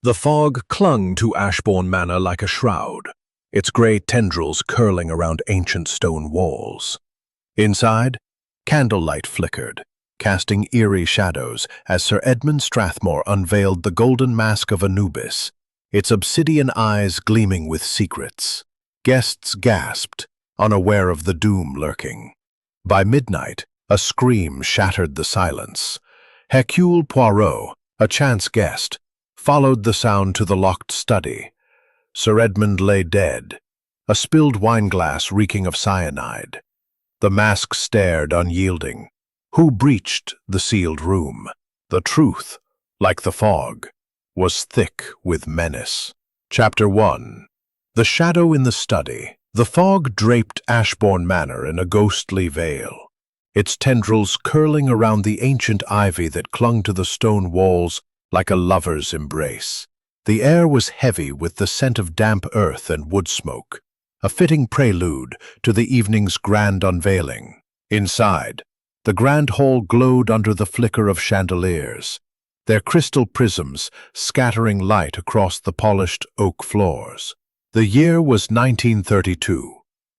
The fog clung to Ashbourne Manor like a shroud, its grey tendrils curling around ancient stone walls. Inside, candlelight flickered, casting eerie shadows as Sir Edmund Strathmore unveiled the golden mask of Anubis, its obsidian eyes gleaming with secrets. Guests gasped, unaware of the doom lurking. By midnight, a scream shattered the silence. Hercule Poirot, a chance guest, followed the sound to the locked study. Sir Edmund lay dead, a spilled wineglass reeking of cyanide. The mask stared unyielding. Who breached the sealed room? The truth, like the fog, was thick with menace. Chapter 1. The Shadow in the Study. The fog draped Ashbourne Manor in a ghostly veil, its tendrils curling around the ancient ivy that clung to the stone walls like a lover's embrace. The air was heavy with the scent of damp earth and wood smoke, a fitting prelude to the evening's grand unveiling. Inside, the grand hall glowed under the flicker of chandeliers, their crystal prisms scattering light across the polished oak floors. The year was 1932,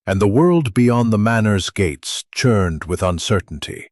and the world beyond the manor's gates churned with uncertainty.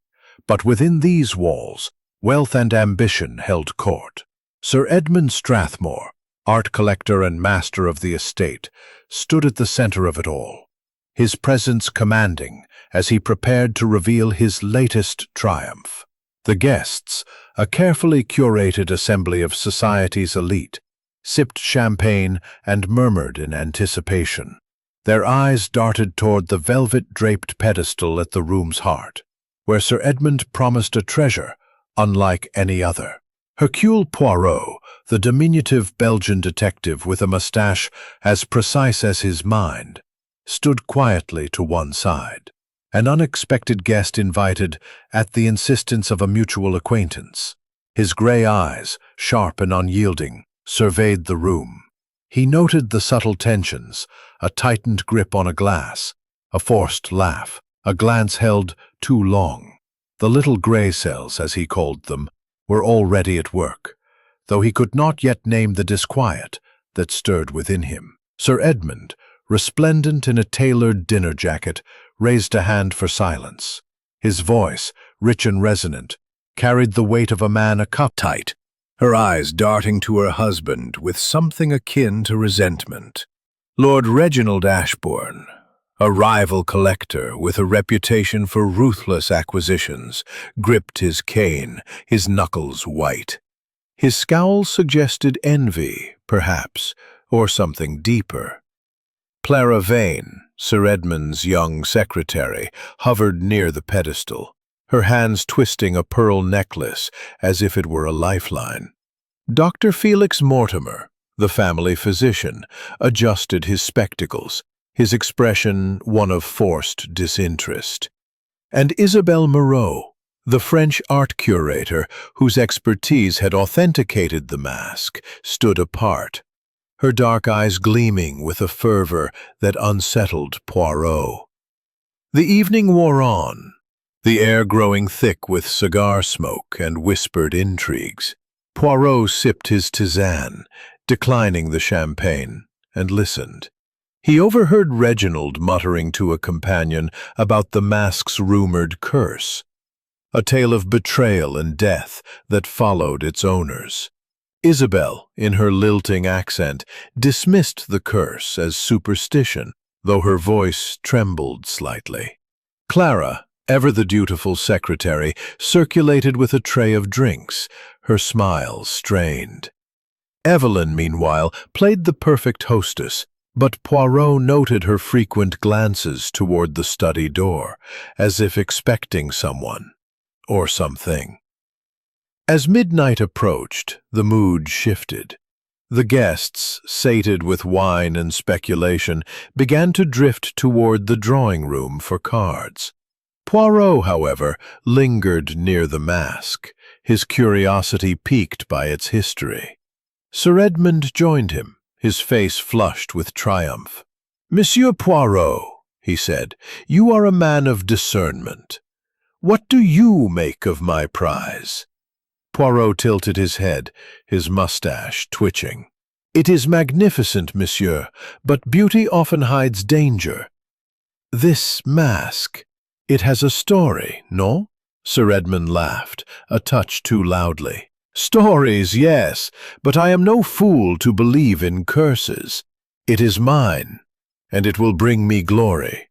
But within these walls, wealth and ambition held court. Sir Edmund Strathmore, art collector and master of the estate, stood at the center of it all, his presence commanding as he prepared to reveal his latest triumph. The guests, a carefully curated assembly of society's elite, sipped champagne and murmured in anticipation. Their eyes darted toward the velvet-draped pedestal at the room's heart, where Sir Edmund promised a treasure unlike any other. Hercule Poirot, the diminutive Belgian detective with a mustache as precise as his mind, stood quietly to one side. An unexpected guest invited at the insistence of a mutual acquaintance. His gray eyes, sharp and unyielding, surveyed the room. He noted the subtle tensions, a tightened grip on a glass, a forced laugh, a glance held too long. The little gray cells, as he called them, were already at work, though he could not yet name the disquiet that stirred within him. Sir Edmund, resplendent in a tailored dinner jacket, raised a hand for silence. His voice, rich and resonant, carried the weight of a man tight, her eyes darting to her husband with something akin to resentment. Lord Reginald Ashbourne, a rival collector with a reputation for ruthless acquisitions, gripped his cane, his knuckles white. His scowl suggested envy, perhaps, or something deeper. Clara Vane, Sir Edmund's young secretary, hovered near the pedestal, her hands twisting a pearl necklace as if it were a lifeline. Dr. Felix Mortimer, the family physician, adjusted his spectacles, his expression one of forced disinterest. And Isabelle Moreau, the French art curator whose expertise had authenticated the mask, stood apart, her dark eyes gleaming with a fervor that unsettled Poirot. The evening wore on, the air growing thick with cigar smoke and whispered intrigues. Poirot sipped his tisane, declining the champagne, and listened. He overheard Reginald muttering to a companion about the mask's rumored curse, a tale of betrayal and death that followed its owners. Isabelle, in her lilting accent, dismissed the curse as superstition, though her voice trembled slightly. Clara, ever the dutiful secretary, circulated with a tray of drinks, her smile strained. Evelyn, meanwhile, played the perfect hostess, but Poirot noted her frequent glances toward the study door, as if expecting someone, or something. As midnight approached, the mood shifted. The guests, sated with wine and speculation, began to drift toward the drawing room for cards. Poirot, however, lingered near the mask, his curiosity piqued by its history. Sir Edmund joined him, his face flushed with triumph. "Monsieur Poirot," he said, "you are a man of discernment. What do you make of my prize?" Poirot tilted his head, his mustache twitching. "It is magnificent, monsieur, but beauty often hides danger. This mask, it has a story, no?" Sir Edmund laughed, a touch too loudly. "Stories, yes, but I am no fool to believe in curses. It is mine, and it will bring me glory."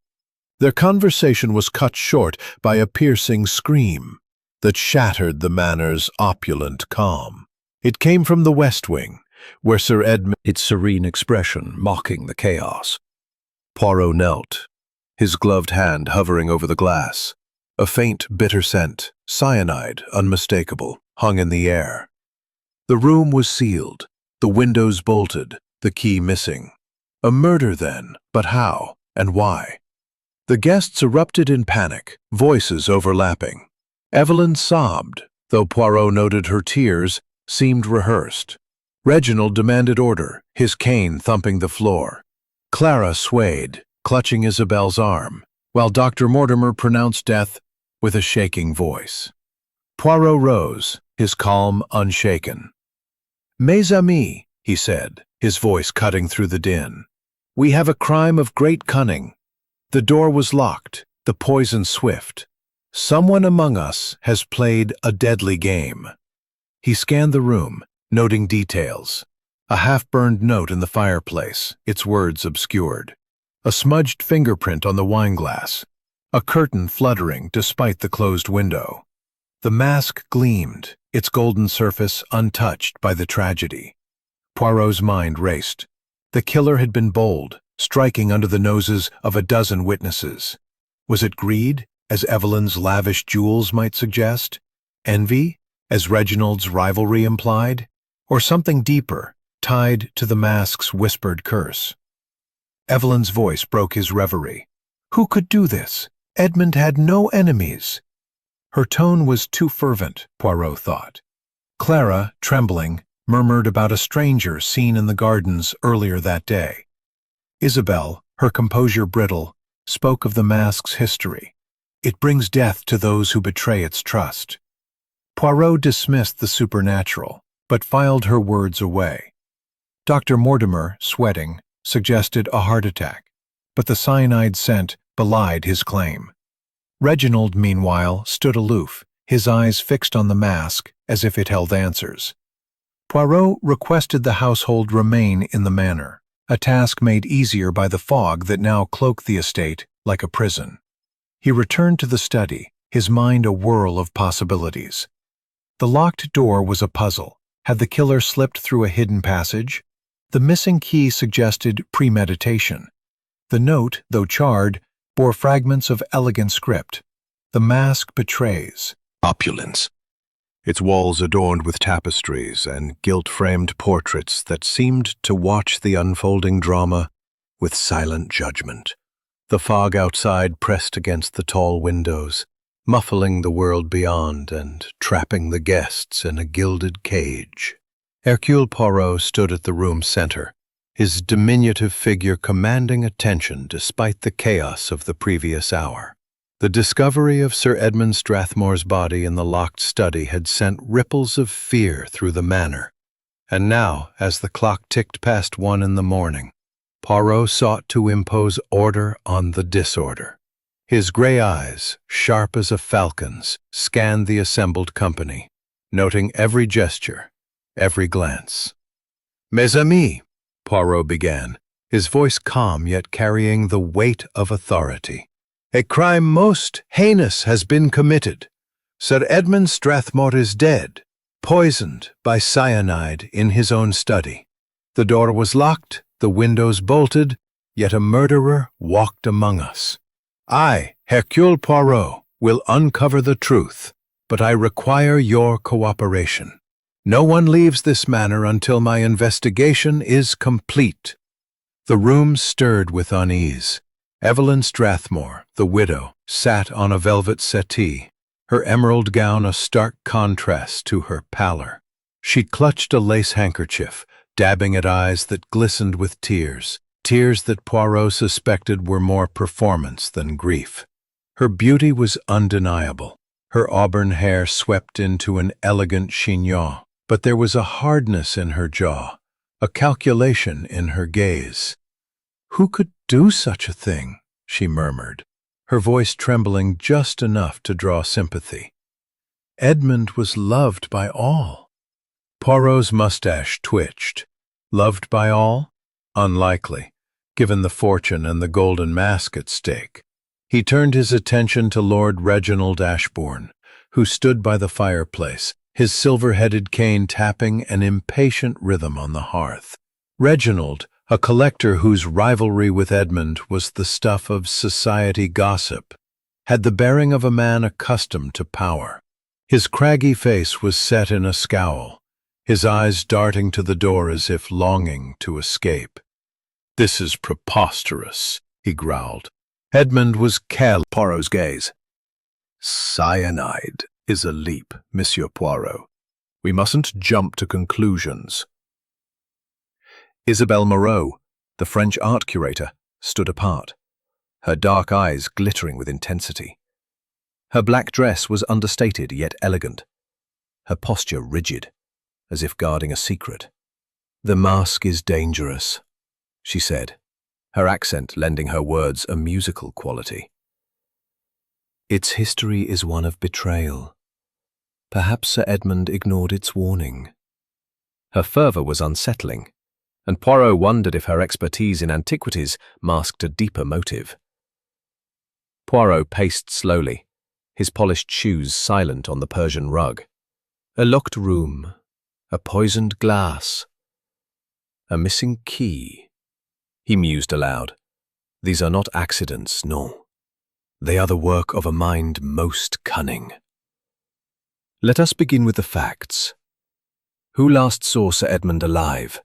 Their conversation was cut short by a piercing scream that shattered the manor's opulent calm. It came from the West Wing, where Sir Edmund, its serene expression mocking the chaos. Poirot knelt, his gloved hand hovering over the glass. A faint, bitter scent, cyanide unmistakable, hung in the air. The room was sealed, the windows bolted, the key missing. A murder then, but how and why? The guests erupted in panic, voices overlapping. Evelyn sobbed, though Poirot noted her tears seemed rehearsed. Reginald demanded order, his cane thumping the floor. Clara swayed, clutching Isabel's arm, while Dr. Mortimer pronounced death with a shaking voice. Poirot rose, his calm unshaken. "Mes amis," he said, his voice cutting through the din, "we have a crime of great cunning. The door was locked, the poison swift. Someone among us has played a deadly game." He scanned the room, noting details. A half-burned note in the fireplace, its words obscured. A smudged fingerprint on the wineglass. A curtain fluttering despite the closed window. The mask gleamed, its golden surface untouched by the tragedy. Poirot's mind raced. The killer had been bold, striking under the noses of a dozen witnesses. Was it greed, as Evelyn's lavish jewels might suggest? Envy, as Reginald's rivalry implied? Or something deeper, tied to the mask's whispered curse? Evelyn's voice broke his reverie. Who could do this? Edmund had no enemies. Her tone was too fervent, Poirot thought. Clara, trembling, murmured about a stranger seen in the gardens earlier that day. Isabel, her composure brittle, spoke of the mask's history. It brings death to those who betray its trust. Poirot dismissed the supernatural, but filed her words away. Dr. Mortimer, sweating, suggested a heart attack, but the cyanide scent belied his claim. Reginald, meanwhile, stood aloof, his eyes fixed on the mask as if it held answers. Poirot requested the household remain in the manor, a task made easier by the fog that now cloaked the estate like a prison. He returned to the study, his mind a whirl of possibilities. The locked door was a puzzle. Had the killer slipped through a hidden passage? The missing key suggested premeditation. The note, though charred, bore fragments of elegant script. The mask betrays opulence, its walls adorned with tapestries and gilt-framed portraits that seemed to watch the unfolding drama with silent judgment. The fog outside pressed against the tall windows, muffling the world beyond and trapping the guests in a gilded cage. Hercule Poirot stood at the room's center, his diminutive figure commanding attention despite the chaos of the previous hour. The discovery of Sir Edmund Strathmore's body in the locked study had sent ripples of fear through the manor, and now, as the clock ticked past 1 in the morning, Poirot sought to impose order on the disorder. His gray eyes, sharp as a falcon's, scanned the assembled company, noting every gesture, every glance. "Mes amis," Poirot began, his voice calm yet carrying the weight of authority. "A crime most heinous has been committed. Sir Edmund Strathmore is dead, poisoned by cyanide in his own study. The door was locked, the windows bolted, yet a murderer walked among us. I, Hercule Poirot, will uncover the truth, but I require your cooperation. No one leaves this manor until my investigation is complete." The room stirred with unease. Evelyn Strathmore, the widow, sat on a velvet settee, her emerald gown a stark contrast to her pallor. She clutched a lace handkerchief, dabbing at eyes that glistened with tears, tears that Poirot suspected were more performance than grief. Her beauty was undeniable, Her auburn hair swept into an elegant chignon, but there was a hardness in her jaw, a calculation in her gaze. "Who could do such a thing?" she murmured, her voice trembling just enough to draw sympathy. Edmund was loved by all. Poirot's mustache twitched. Loved by all? Unlikely, given the fortune and the golden mask at stake. He turned his attention to Lord Reginald Ashbourne, who stood by the fireplace, his silver-headed cane tapping an impatient rhythm on the hearth. Reginald, a collector whose rivalry with Edmund was the stuff of society gossip, had the bearing of a man accustomed to power. His craggy face was set in a scowl, his eyes darting to the door as if longing to escape. "This is preposterous," he growled. Edmund was Poirot's gaze. "Cyanide is a leap, Monsieur Poirot. We mustn't jump to conclusions." Isabelle Moreau, the French art curator, stood apart, her dark eyes glittering with intensity. Her black dress was understated yet elegant, her posture rigid, as if guarding a secret. "The mask is dangerous," she said, her accent lending her words a musical quality. "Its history is one of betrayal. Perhaps Sir Edmund ignored its warning." Her fervour was unsettling, and Poirot wondered if her expertise in antiquities masked a deeper motive. Poirot paced slowly, his polished shoes silent on the Persian rug. A locked room, a poisoned glass, a missing key. He mused aloud. "These are not accidents, no. They are the work of a mind most cunning. Let us begin with the facts. Who last saw Sir Edmund alive?"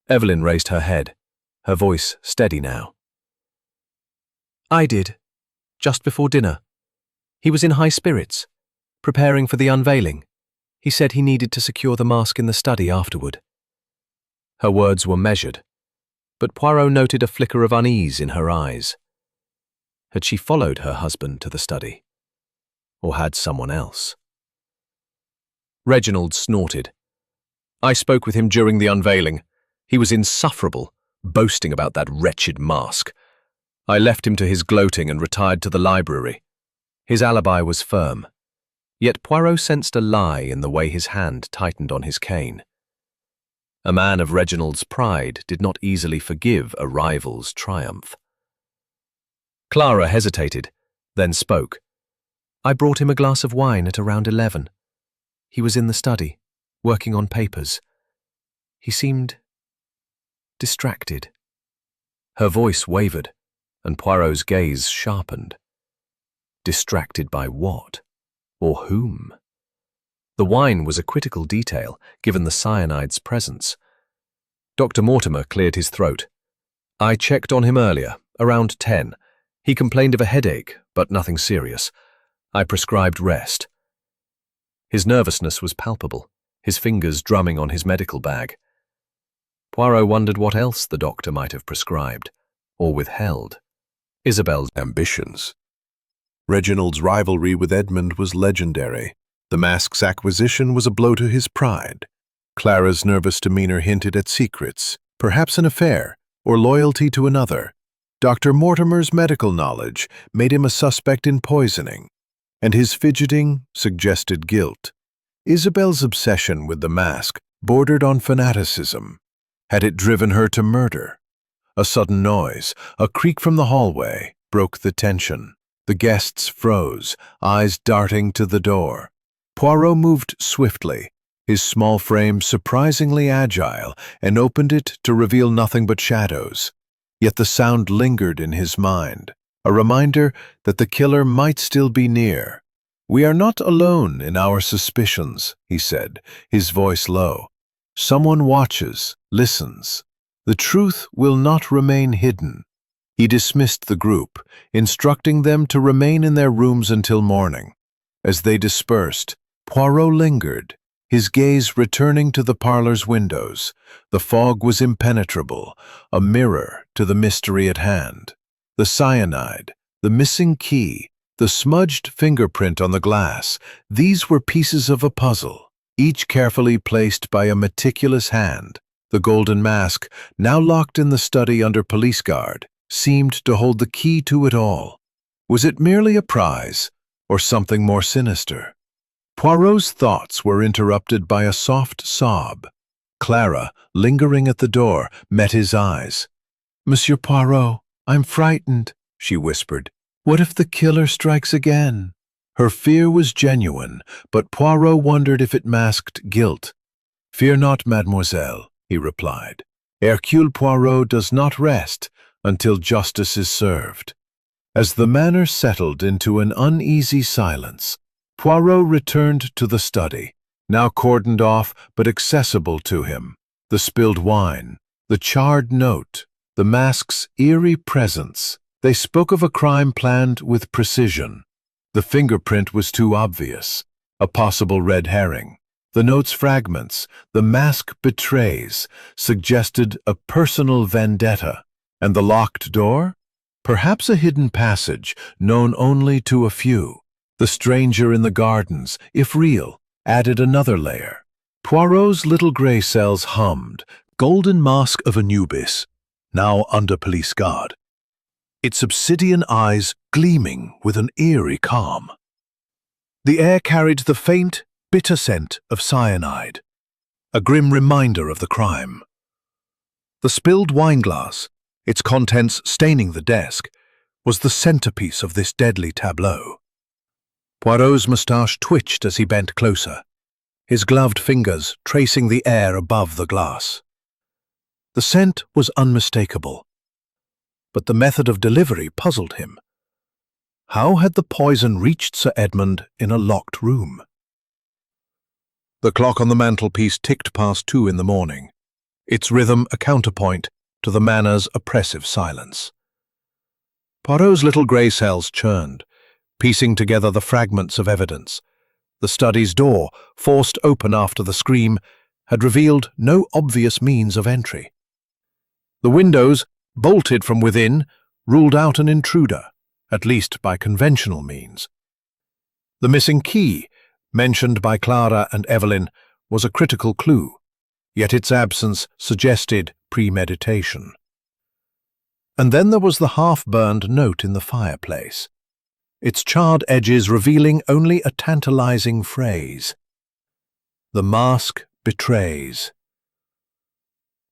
Evelyn raised her head, her voice steady now. "I did, just before dinner. He was in high spirits, preparing for the unveiling. He said he needed to secure the mask in the study afterward." Her words were measured, but Poirot noted a flicker of unease in her eyes. Had she followed her husband to the study? Or had someone else? Reginald snorted. "I spoke with him during the unveiling. He was insufferable, boasting about that wretched mask. I left him to his gloating and retired to the library." His alibi was firm, yet Poirot sensed a lie in the way his hand tightened on his cane. A man of Reginald's pride did not easily forgive a rival's triumph. Clara hesitated, then spoke. "I brought him a glass of wine at around 11. He was in the study, working on papers. He seemed distracted." Her voice wavered, and Poirot's gaze sharpened. Distracted by what? Or whom? The wine was a critical detail, given the cyanide's presence. Dr. Mortimer cleared his throat. "I checked on him earlier, around 10. He complained of a headache, but nothing serious. I prescribed rest." His nervousness was palpable, his fingers drumming on his medical bag. Poirot wondered what else the doctor might have prescribed, or withheld. Isabel's ambitions. Reginald's rivalry with Edmund was legendary. The mask's acquisition was a blow to his pride. Clara's nervous demeanor hinted at secrets, perhaps an affair, or loyalty to another. Dr. Mortimer's medical knowledge made him a suspect in poisoning, and his fidgeting suggested guilt. Isabel's obsession with the mask bordered on fanaticism. Had it driven her to murder? A sudden noise, a creak from the hallway, broke the tension. The guests froze, eyes darting to the door. Poirot moved swiftly, his small frame surprisingly agile, and opened it to reveal nothing but shadows. Yet the sound lingered in his mind, a reminder that the killer might still be near. "We are not alone in our suspicions," he said, his voice low. "Someone watches, listens. The truth will not remain hidden." He dismissed the group, instructing them to remain in their rooms until morning. As they dispersed, Poirot lingered, his gaze returning to the parlor's windows. The fog was impenetrable, a mirror to the mystery at hand. The cyanide, the missing key, The smudged fingerprint on the glass, these were pieces of a puzzle, each carefully placed by a meticulous hand. The golden mask, now locked in the study under police guard, seemed to hold the key to it all. Was it merely a prize, or something more sinister? Poirot's thoughts were interrupted by a soft sob. Clara, lingering at the door, met his eyes. "Monsieur Poirot, I'm frightened," she whispered. "What if the killer strikes again?" Her fear was genuine, but Poirot wondered if it masked guilt. "Fear not, mademoiselle," he replied. "Hercule Poirot does not rest until justice is served." As the manor settled into an uneasy silence, Poirot returned to the study, now cordoned off but accessible to him. The spilled wine, the charred note, the mask's eerie presence, they spoke of a crime planned with precision. The fingerprint was too obvious, a possible red herring. The note's fragments, the mask betrays, suggested a personal vendetta. And the locked door? Perhaps a hidden passage known only to a few. The stranger in the gardens, if real, added another layer. Poirot's little grey cells hummed, Golden Mask of Anubis, now under police guard, its obsidian eyes gleaming with an eerie calm. The air carried the faint, bitter scent of cyanide, a grim reminder of the crime. The spilled wineglass, its contents staining the desk, was the centerpiece of this deadly tableau. Poirot's moustache twitched as he bent closer, his gloved fingers tracing the air above the glass. The scent was unmistakable, but the method of delivery puzzled him. How had the poison reached Sir Edmund in a locked room? The clock on the mantelpiece ticked past 2 in the morning, its rhythm a counterpoint to the manor's oppressive silence. Poirot's little grey cells churned, piecing together the fragments of evidence. The study's door, forced open after the scream, had revealed no obvious means of entry. The windows, bolted from within, ruled out an intruder, at least by conventional means. The missing key, mentioned by Clara and Evelyn, was a critical clue, yet its absence suggested premeditation. And then there was the half-burned note in the fireplace, its charred edges revealing only a tantalizing phrase. "The mask betrays."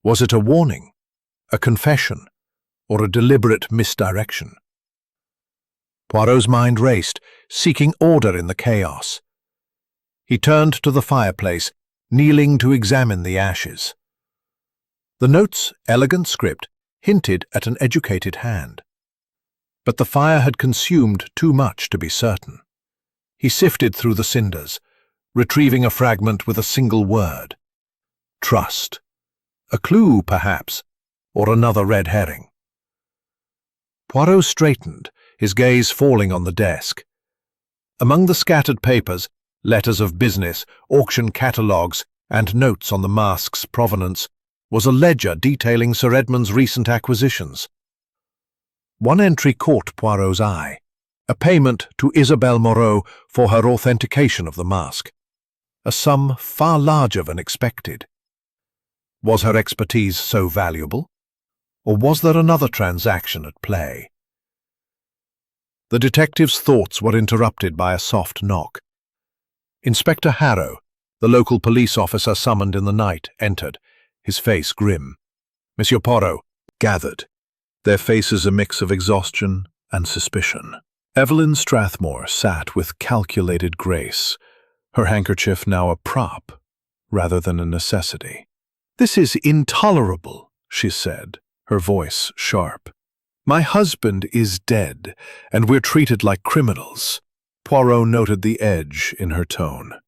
Was it a warning, a confession, or a deliberate misdirection? Poirot's mind raced, seeking order in the chaos. He turned to the fireplace, kneeling to examine the ashes. The note's elegant script hinted at an educated hand. But the fire had consumed too much to be certain. He sifted through the cinders, retrieving a fragment with a single word. Trust. A clue, perhaps, or another red herring. Poirot straightened, his gaze falling on the desk. Among the scattered papers, letters of business, auction catalogues, and notes on the mask's provenance, was a ledger detailing Sir Edmund's recent acquisitions. One entry caught Poirot's eye, a payment to Isabelle Moreau for her authentication of the mask, a sum far larger than expected. Was her expertise so valuable, or was there another transaction at play? The detective's thoughts were interrupted by a soft knock. Inspector Harrow, the local police officer summoned in the night, entered, his face grim. Monsieur Poirot gathered, their faces a mix of exhaustion and suspicion. Evelyn Strathmore sat with calculated grace, her handkerchief now a prop rather than a necessity. "This is intolerable," she said, her voice sharp. "My husband is dead, and we're treated like criminals." Poirot noted the edge in her tone.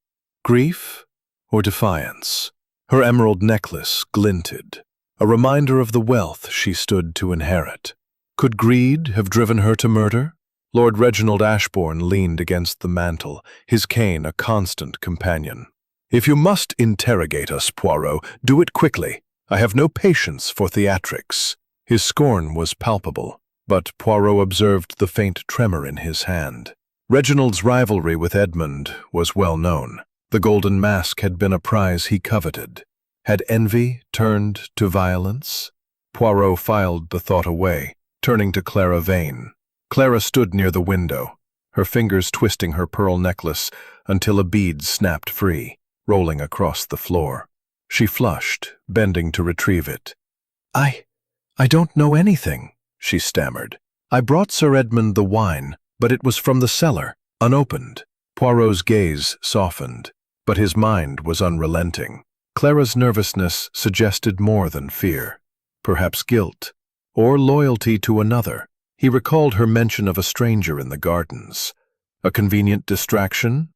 Grief or defiance? Her emerald necklace glinted, a reminder of the wealth she stood to inherit. Could greed have driven her to murder? Lord Reginald Ashbourne leaned against the mantel, his cane a constant companion. "If you must interrogate us, Poirot, do it quickly. I have no patience for theatrics." His scorn was palpable, but Poirot observed the faint tremor in his hand. Reginald's rivalry with Edmund was well known. The Golden Mask had been a prize he coveted. Had envy turned to violence? Poirot filed the thought away, turning to Clara Vane. Clara stood near the window, her fingers twisting her pearl necklace until a bead snapped free, rolling across the floor. She flushed, bending to retrieve it. I don't know anything," she stammered. "I brought Sir Edmund the wine, but it was from the cellar, unopened." Poirot's gaze softened, but his mind was unrelenting. Clara's nervousness suggested more than fear, perhaps guilt, or loyalty to another. He recalled her mention of a stranger in the gardens. A convenient distraction,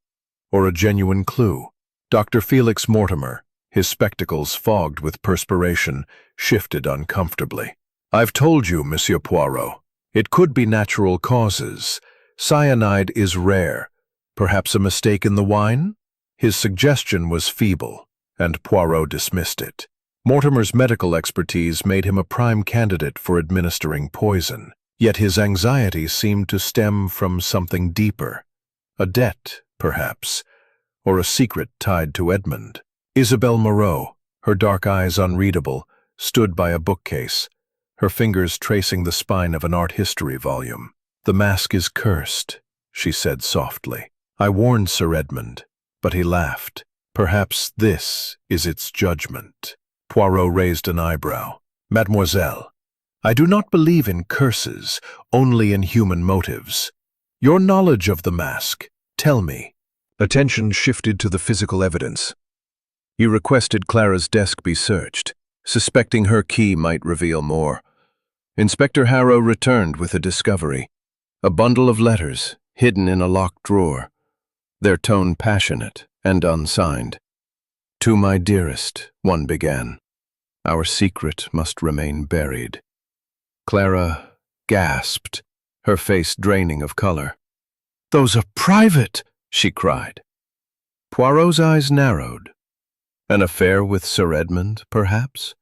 or a genuine clue? Dr. Felix Mortimer, his spectacles fogged with perspiration, shifted uncomfortably. "I've told you, Monsieur Poirot. It could be natural causes. Cyanide is rare. Perhaps a mistake in the wine?" His suggestion was feeble, and Poirot dismissed it. Mortimer's medical expertise made him a prime candidate for administering poison, yet his anxiety seemed to stem from something deeper. A debt, perhaps, or a secret tied to Edmund. Isabelle Moreau, her dark eyes unreadable, stood by a bookcase, her fingers tracing the spine of an art history volume. "The mask is cursed," she said softly. "I warned Sir Edmund, but he laughed. Perhaps this is its judgment." Poirot raised an eyebrow. "Mademoiselle, I do not believe in curses, only in human motives. Your knowledge of the mask, tell me." Attention shifted to the physical evidence. You requested Clara's desk be searched, suspecting her key might reveal more. Inspector Harrow returned with a discovery. A bundle of letters, hidden in a locked drawer, their tone passionate and unsigned. "To my dearest," one began. "Our secret must remain buried." Clara gasped, her face draining of color. "Those are private!" she cried. Poirot's eyes narrowed. An affair with Sir Edmund, perhaps?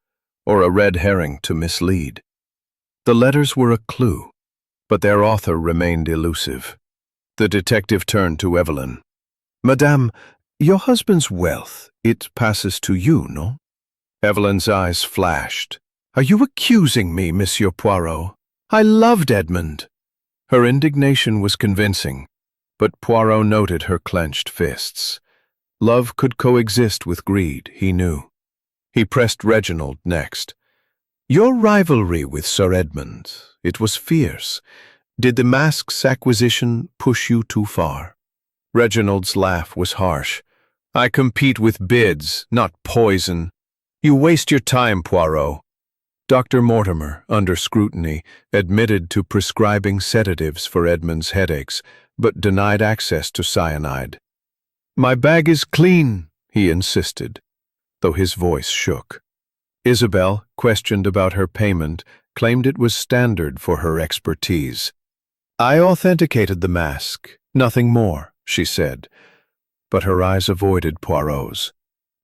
Or a red herring to mislead? The letters were a clue, but their author remained elusive. The detective turned to Evelyn. "Madame, your husband's wealth, it passes to you, no?" Evelyn's eyes flashed. "Are you accusing me, Monsieur Poirot? I loved Edmund." Her indignation was convincing, but Poirot noted her clenched fists. Love could coexist with greed, he knew. He pressed Reginald next. "Your rivalry with Sir Edmund, it was fierce. Did the mask's acquisition push you too far?" Reginald's laugh was harsh. "I compete with bids, not poison. You waste your time, Poirot." Dr. Mortimer, under scrutiny, admitted to prescribing sedatives for Edmund's headaches, but denied access to cyanide. "My bag is clean," he insisted, though his voice shook. Isabel, questioned about her payment, claimed it was standard for her expertise. "I authenticated the mask, nothing more," she said, but her eyes avoided Poirot's.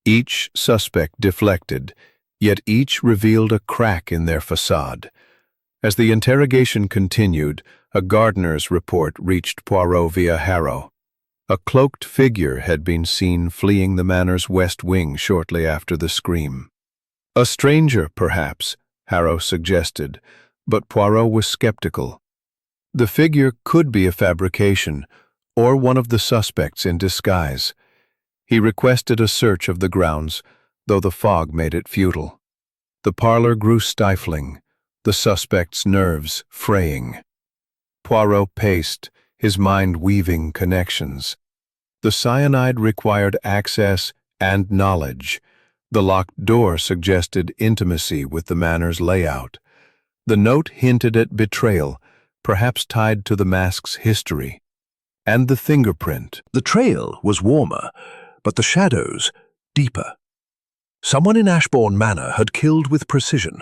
Each suspect deflected, yet each revealed a crack in their facade. As the interrogation continued, a gardener's report reached Poirot via Harrow. A cloaked figure had been seen fleeing the manor's west wing shortly after the scream. A stranger, perhaps, Harrow suggested, but Poirot was skeptical. The figure could be a fabrication, or one of the suspects in disguise. He requested a search of the grounds, though the fog made it futile. The parlor grew stifling, the suspect's nerves fraying. Poirot paced, his mind weaving connections. The cyanide required access and knowledge. The locked door suggested intimacy with the manor's layout. The note hinted at betrayal, perhaps tied to the mask's history. And the fingerprint. The trail was warmer, but the shadows deeper. Someone in Ashbourne Manor had killed with precision,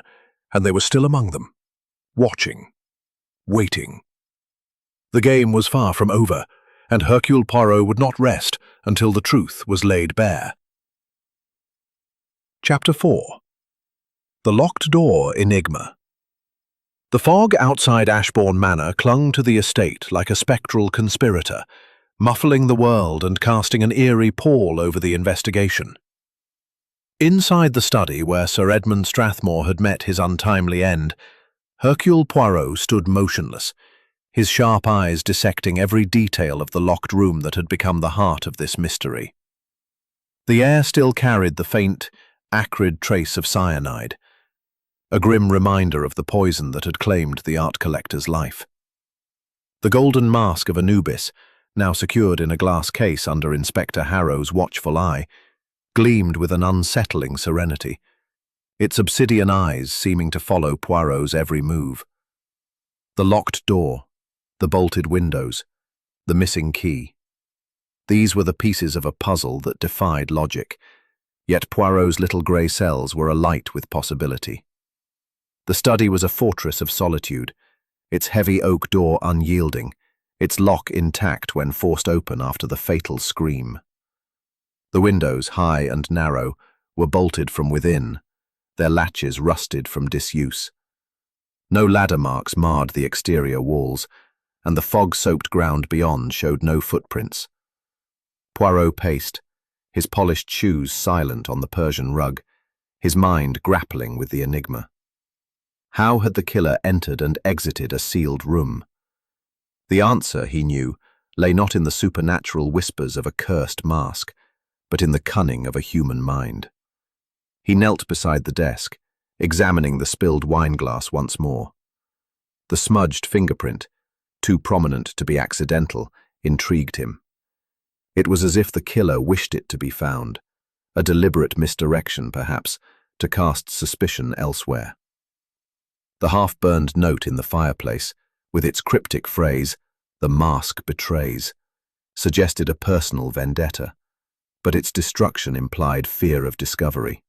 and they were still among them, watching, waiting. The game was far from over, and Hercule Poirot would not rest until the truth was laid bare. Chapter 4. The Locked Door Enigma. The fog outside Ashbourne Manor clung to the estate like a spectral conspirator, muffling the world and casting an eerie pall over the investigation. Inside the study where Sir Edmund Strathmore had met his untimely end, Hercule Poirot stood motionless, his sharp eyes dissecting every detail of the locked room that had become the heart of this mystery. The air still carried the faint, acrid trace of cyanide, a grim reminder of the poison that had claimed the art collector's life. The golden mask of Anubis, now secured in a glass case under Inspector Harrow's watchful eye, gleamed with an unsettling serenity, its obsidian eyes seeming to follow Poirot's every move. The locked door, the bolted windows, the missing key. These were the pieces of a puzzle that defied logic, yet Poirot's little grey cells were alight with possibility. The study was a fortress of solitude, its heavy oak door unyielding, its lock intact when forced open after the fatal scream. The windows, high and narrow, were bolted from within, their latches rusted from disuse. No ladder marks marred the exterior walls, and the fog-soaked ground beyond showed no footprints. Poirot paced, his polished shoes silent on the Persian rug, his mind grappling with the enigma. How had the killer entered and exited a sealed room? The answer, he knew, lay not in the supernatural whispers of a cursed mask, but in the cunning of a human mind. He knelt beside the desk, examining the spilled wineglass once more. The smudged fingerprint, too prominent to be accidental, intrigued him. It was as if the killer wished it to be found, a deliberate misdirection, perhaps, to cast suspicion elsewhere. The half-burned note in the fireplace, with its cryptic phrase, "The mask betrays," suggested a personal vendetta, but its destruction implied fear of discovery.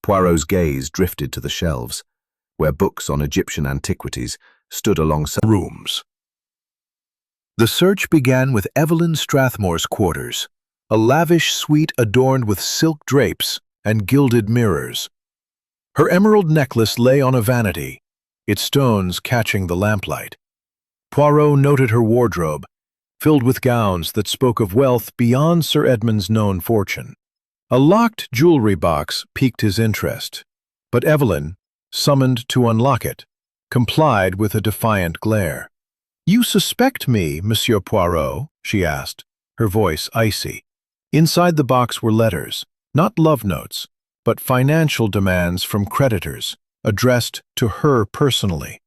Poirot's gaze drifted to the shelves, where books on Egyptian antiquities stood alongside rooms. The search began with Evelyn Strathmore's quarters, a lavish suite adorned with silk drapes and gilded mirrors. Her emerald necklace lay on a vanity, its stones catching the lamplight. Poirot noted her wardrobe, filled with gowns that spoke of wealth beyond Sir Edmund's known fortune. A locked jewelry box piqued his interest, but Evelyn, summoned to unlock it, complied with a defiant glare. "You suspect me, Monsieur Poirot?" she asked, her voice icy. Inside the box were letters, not love notes, but financial demands from creditors, addressed to her personally.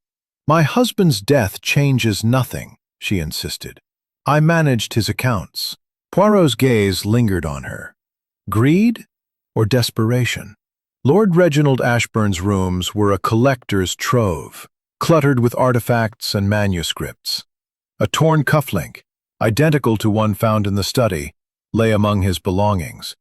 "My husband's death changes nothing," she insisted. "I managed his accounts." Poirot's gaze lingered on her. Greed or desperation? Lord Reginald Ashbourne's rooms were a collector's trove, cluttered with artifacts and manuscripts. A torn cufflink, identical to one found in the study, lay among his belongings.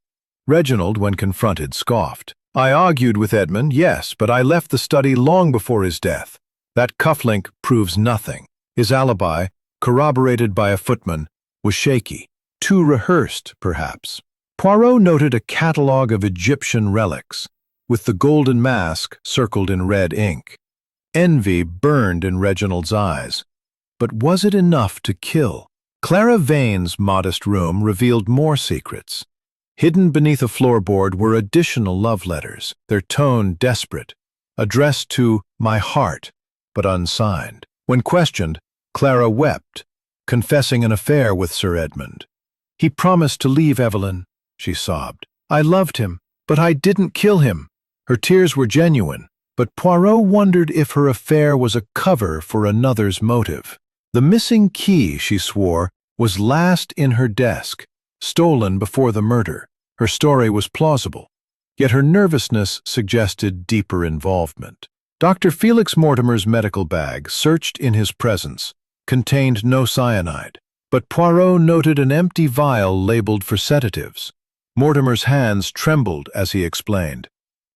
Reginald, when confronted, scoffed. "I argued with Edmund, yes, but I left the study long before his death. That cufflink proves nothing." His alibi, corroborated by a footman, was shaky, too rehearsed, perhaps. Poirot noted a catalogue of Egyptian relics, with the golden mask circled in red ink. Envy burned in Reginald's eyes. But was it enough to kill? Clara Vane's modest room revealed more secrets. Hidden beneath a floorboard were additional love letters, their tone desperate, addressed to "my heart," but unsigned. When questioned, Clara wept, confessing an affair with Sir Edmund. "He promised to leave Evelyn," she sobbed. "I loved him, but I didn't kill him." Her tears were genuine, but Poirot wondered if her affair was a cover for another's motive. The missing key, she swore, was last in her desk, stolen before the murder. Her story was plausible, yet her nervousness suggested deeper involvement. Dr. Felix Mortimer's medical bag, searched in his presence, contained no cyanide, but Poirot noted an empty vial labeled for sedatives. Mortimer's hands trembled as he explained.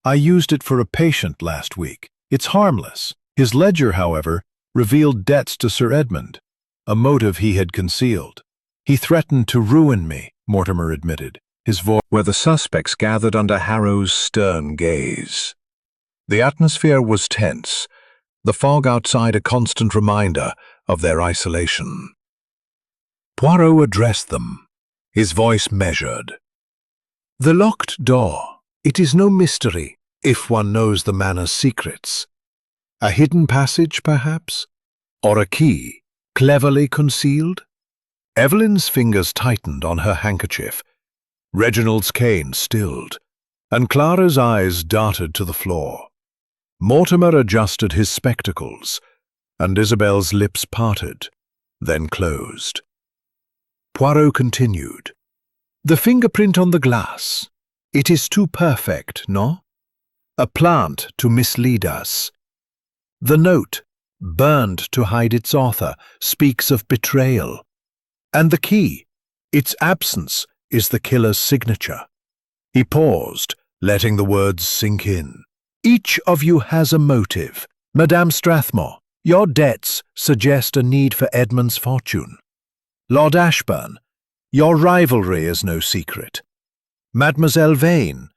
"I used it for a patient last week. It's harmless." His ledger, however, revealed debts to Sir Edmund, a motive he had concealed. "He threatened to ruin me," Mortimer admitted, his voice where the suspects gathered under Harrow's stern gaze. The atmosphere was tense, the fog outside a constant reminder of their isolation. Poirot addressed them, his voice measured. "The locked door. It is no mystery, if one knows the manor's secrets. A hidden passage, perhaps? Or a key, cleverly concealed?" Evelyn's fingers tightened on her handkerchief. Reginald's cane stilled, and Clara's eyes darted to the floor. Mortimer adjusted his spectacles, and Isabel's lips parted, then closed. Poirot continued. "The fingerprint on the glass. It is too perfect, no? A plant to mislead us. The note, burned to hide its author, speaks of betrayal. And the key, its absence, is the killer's signature." He paused, letting the words sink in. "Each of you has a motive. Madame Strathmore, your debts suggest a need for Edmund's fortune. Lord Ashburn, your rivalry is no secret. Mademoiselle Vane,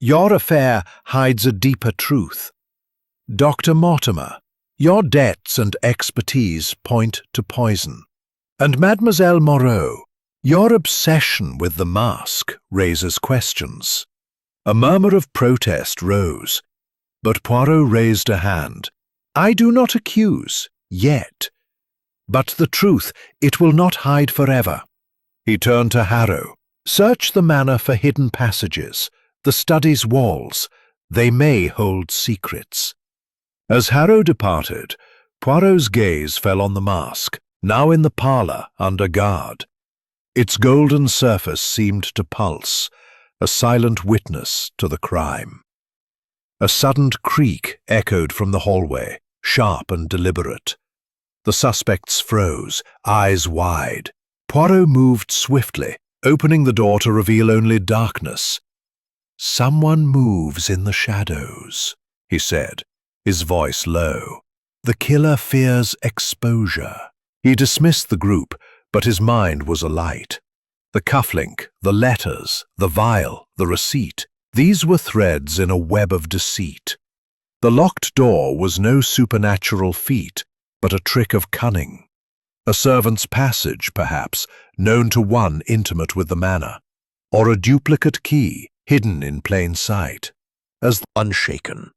your affair hides a deeper truth. Dr. Mortimer, your debts and expertise point to poison. And Mademoiselle Moreau, your obsession with the mask raises questions." A murmur of protest rose, but Poirot raised a hand. "I do not accuse, yet. But the truth, it will not hide forever." He turned to Harrow. "Search the manor for hidden passages, the study's walls. They may hold secrets." As Harrow departed, Poirot's gaze fell on the mask, now in the parlour under guard. Its golden surface seemed to pulse, a silent witness to the crime. A sudden creak echoed from the hallway, sharp and deliberate. The suspects froze, eyes wide. Poirot moved swiftly, opening the door to reveal only darkness. "Someone moves in the shadows," he said, his voice low. "The killer fears exposure." He dismissed the group, but his mind was alight. The cufflink, the letters, the vial, the receipt, these were threads in a web of deceit. The locked door was no supernatural feat, but a trick of cunning. A servant's passage, perhaps, known to one intimate with the manor, or a duplicate key, hidden in plain sight. As unshaken,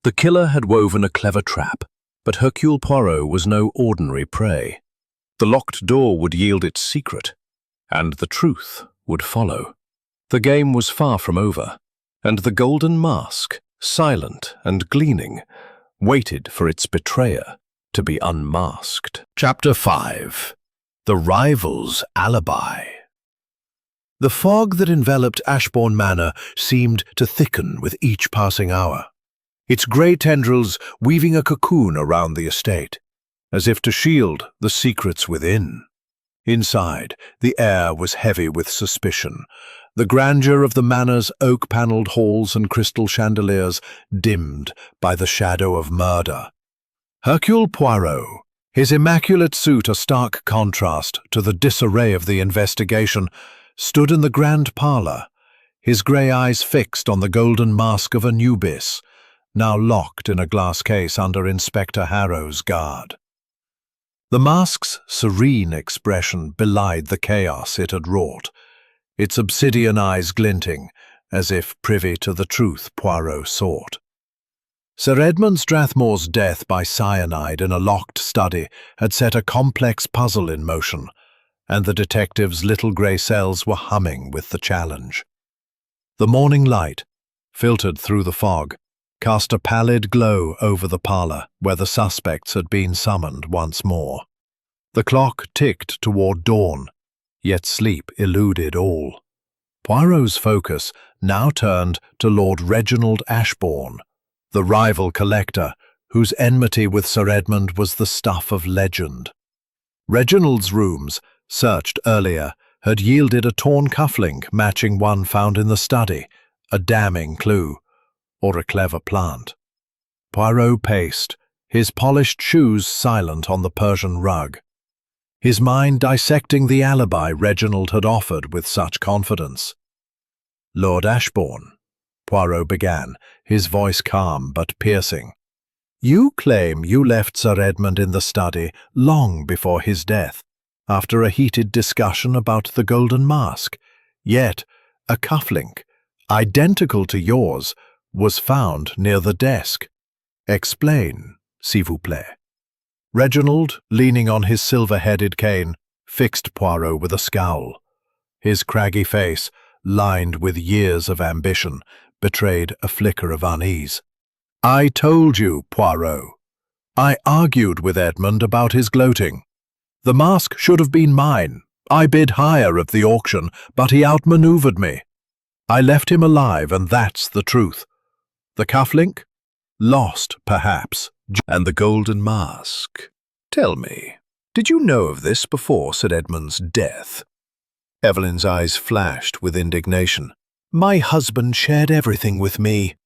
the killer had woven a clever trap, but Hercule Poirot was no ordinary prey. The locked door would yield its secret, and the truth would follow. The game was far from over, and the Golden Mask, silent and gleaming, waited for its betrayer to be unmasked. Chapter 5. The Rival's Alibi. The fog that enveloped Ashbourne Manor seemed to thicken with each passing hour, its grey tendrils weaving a cocoon around the estate, as if to shield the secrets within. Inside, the air was heavy with suspicion, the grandeur of the manor's oak-panelled halls and crystal chandeliers dimmed by the shadow of murder. Hercule Poirot, his immaculate suit a stark contrast to the disarray of the investigation, stood in the grand parlour, his grey eyes fixed on the golden mask of Anubis, now locked in a glass case under Inspector Harrow's guard. The mask's serene expression belied the chaos it had wrought, its obsidian eyes glinting, as if privy to the truth Poirot sought. Sir Edmund Strathmore's death by cyanide in a locked study had set a complex puzzle in motion, and the detective's little grey cells were humming with the challenge. The morning light, filtered through the fog, cast a pallid glow over the parlour where the suspects had been summoned once more. The clock ticked toward dawn, yet sleep eluded all. Poirot's focus now turned to Lord Reginald Ashbourne, the rival collector whose enmity with Sir Edmund was the stuff of legend. Reginald's rooms, searched earlier, had yielded a torn cufflink matching one found in the study, a damning clue, or a clever plant. Poirot paced, his polished shoes silent on the Persian rug, his mind dissecting the alibi Reginald had offered with such confidence. "Lord Ashbourne," Poirot began, his voice calm but piercing, You claim you left Sir Edmund in the study long before his death, after a heated discussion about the Golden Mask. Yet, a cufflink, identical to yours, was found near the desk. Explain, s'il vous plaît. Reginald, leaning on his silver-headed cane, fixed Poirot with a scowl. His craggy face, lined with years of ambition, betrayed a flicker of unease. I told you, Poirot. I argued with Edmund about his gloating. The mask should have been mine. I bid higher at the auction, but he outmaneuvered me. I left him alive, and that's the truth. The cufflink? Lost, perhaps. And the Golden Mask. Tell me, did you know of this before Sir Edmund's death? Evelyn's eyes flashed with indignation. My husband shared everything with me.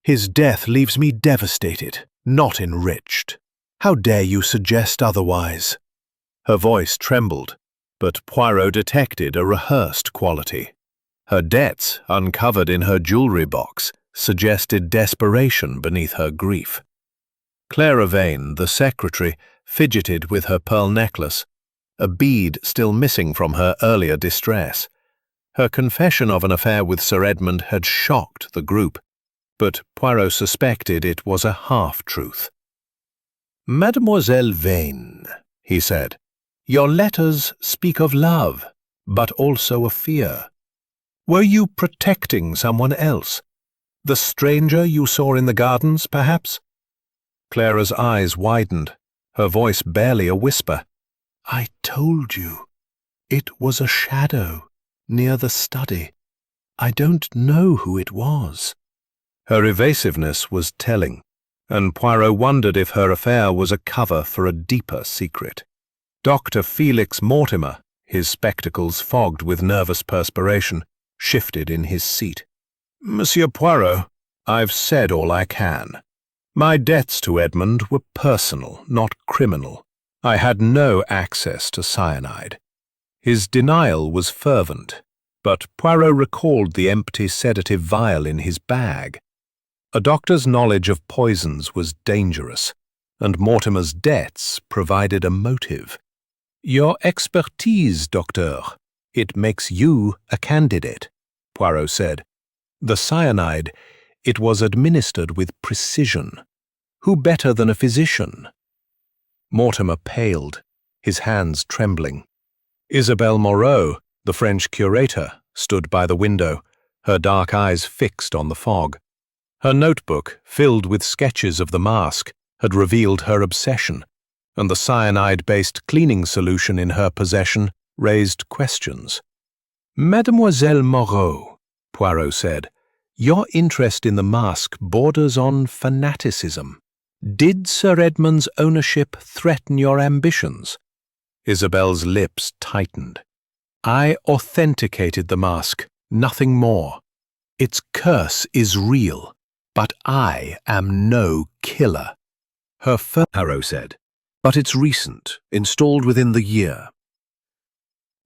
His death leaves me devastated, not enriched. How dare you suggest otherwise? Her voice trembled, but Poirot detected a rehearsed quality. Her debts, uncovered in her jewellery box, suggested desperation beneath her grief. Clara Vane, the secretary, fidgeted with her pearl necklace, a bead still missing from her earlier distress. Her confession of an affair with Sir Edmund had shocked the group, but Poirot suspected it was a half-truth. Mademoiselle Vane, he said, your letters speak of love, but also of fear. Were you protecting someone else? The stranger you saw in the gardens, perhaps? Clara's eyes widened, her voice barely a whisper. I told you. It was a shadow, near the study. I don't know who it was. Her evasiveness was telling, and Poirot wondered if her affair was a cover for a deeper secret. Dr. Felix Mortimer, his spectacles fogged with nervous perspiration, shifted in his seat. Monsieur Poirot, I've said all I can. My debts to Edmund were personal, not criminal. I had no access to cyanide. His denial was fervent, but Poirot recalled the empty sedative vial in his bag. A doctor's knowledge of poisons was dangerous, and Mortimer's debts provided a motive. Your expertise, doctor. It makes you a candidate, Poirot said. The cyanide, it was administered with precision. Who better than a physician? Mortimer paled, his hands trembling. Isabelle Moreau, the French curator, stood by the window, her dark eyes fixed on the fog. Her notebook, filled with sketches of the mask, had revealed her obsession, and the cyanide-based cleaning solution in her possession raised questions. Mademoiselle Moreau, Poirot said, your interest in the mask borders on fanaticism. Did Sir Edmund's ownership threaten your ambitions? Isabelle's lips tightened. I authenticated the mask, nothing more. Its curse is real, but I am no killer. Her Poirot said, but it's recent, installed within the year.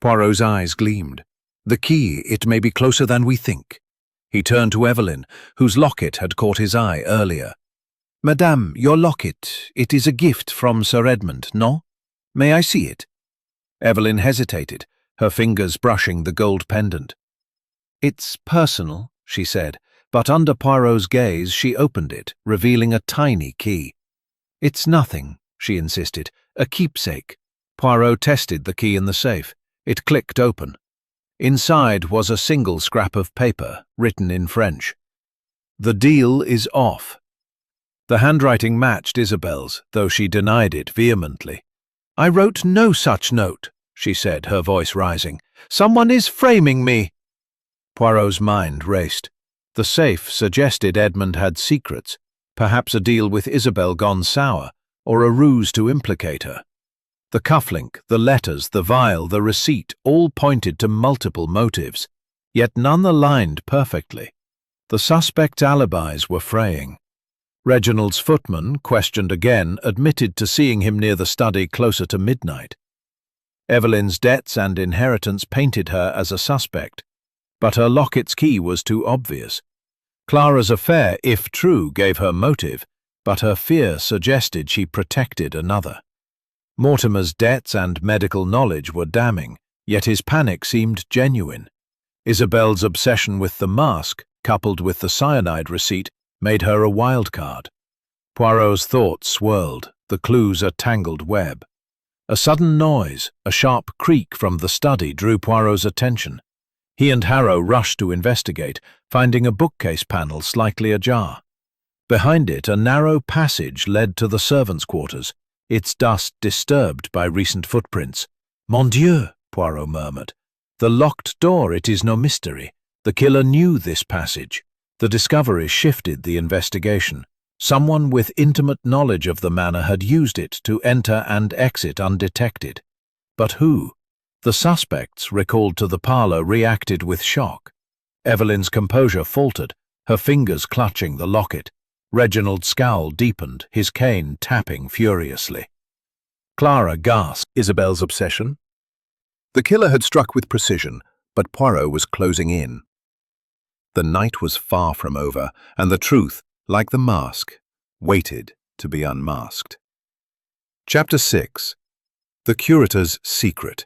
Poirot's eyes gleamed. The key, it may be closer than we think. He turned to Evelyn, whose locket had caught his eye earlier. Madame, your locket, it is a gift from Sir Edmund, no? May I see it? Evelyn hesitated, her fingers brushing the gold pendant. It's personal, she said, but under Poirot's gaze she opened it, revealing a tiny key. It's nothing, she insisted, a keepsake. Poirot tested the key in the safe. It clicked open. Inside was a single scrap of paper, written in French. The deal is off. The handwriting matched Isabelle's, though she denied it vehemently. I wrote no such note, she said, her voice rising. Someone is framing me. Poirot's mind raced. The safe suggested Edmund had secrets, perhaps a deal with Isabelle gone sour, or a ruse to implicate her. The cufflink, the letters, the vial, the receipt all pointed to multiple motives, yet none aligned perfectly. The suspect's alibis were fraying. Reginald's footman, questioned again, admitted to seeing him near the study closer to midnight. Evelyn's debts and inheritance painted her as a suspect, but her locket's key was too obvious. Clara's affair, if true, gave her motive, but her fear suggested she protected another. Mortimer's debts and medical knowledge were damning, yet his panic seemed genuine. Isabel's obsession with the mask, coupled with the cyanide receipt, made her a wild card. Poirot's thoughts swirled, the clues a tangled web. A sudden noise, a sharp creak from the study, drew Poirot's attention. He and Harrow rushed to investigate, finding a bookcase panel slightly ajar. Behind it, a narrow passage led to the servants' quarters, its dust disturbed by recent footprints. "Mon Dieu," Poirot murmured. "The locked door, it is no mystery. The killer knew this passage." The discovery shifted the investigation. Someone with intimate knowledge of the manor had used it to enter and exit undetected. But who? The suspects, recalled to the parlor, reacted with shock. Evelyn's composure faltered, her fingers clutching the locket. Reginald's scowl deepened, his cane tapping furiously. Clara gasped. Isabel's obsession? The killer had struck with precision, but Poirot was closing in. The night was far from over, and the truth, like the mask, waited to be unmasked. Chapter 6. The Curator's Secret.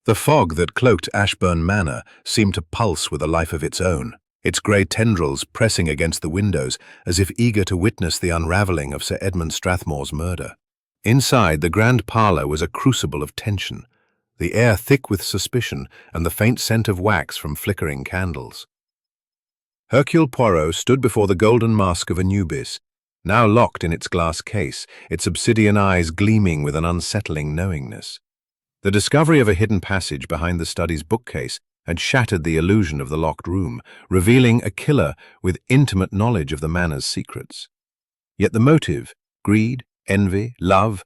The fog that cloaked Ashbourne Manor seemed to pulse with a life of its own, its grey tendrils pressing against the windows as if eager to witness the unravelling of Sir Edmund Strathmore's murder. Inside, the grand parlour was a crucible of tension, the air thick with suspicion and the faint scent of wax from flickering candles. Hercule Poirot stood before the golden mask of Anubis, now locked in its glass case, its obsidian eyes gleaming with an unsettling knowingness. The discovery of a hidden passage behind the study's bookcase had shattered the illusion of the locked room, revealing a killer with intimate knowledge of the manor's secrets. Yet the motive, greed, envy, love,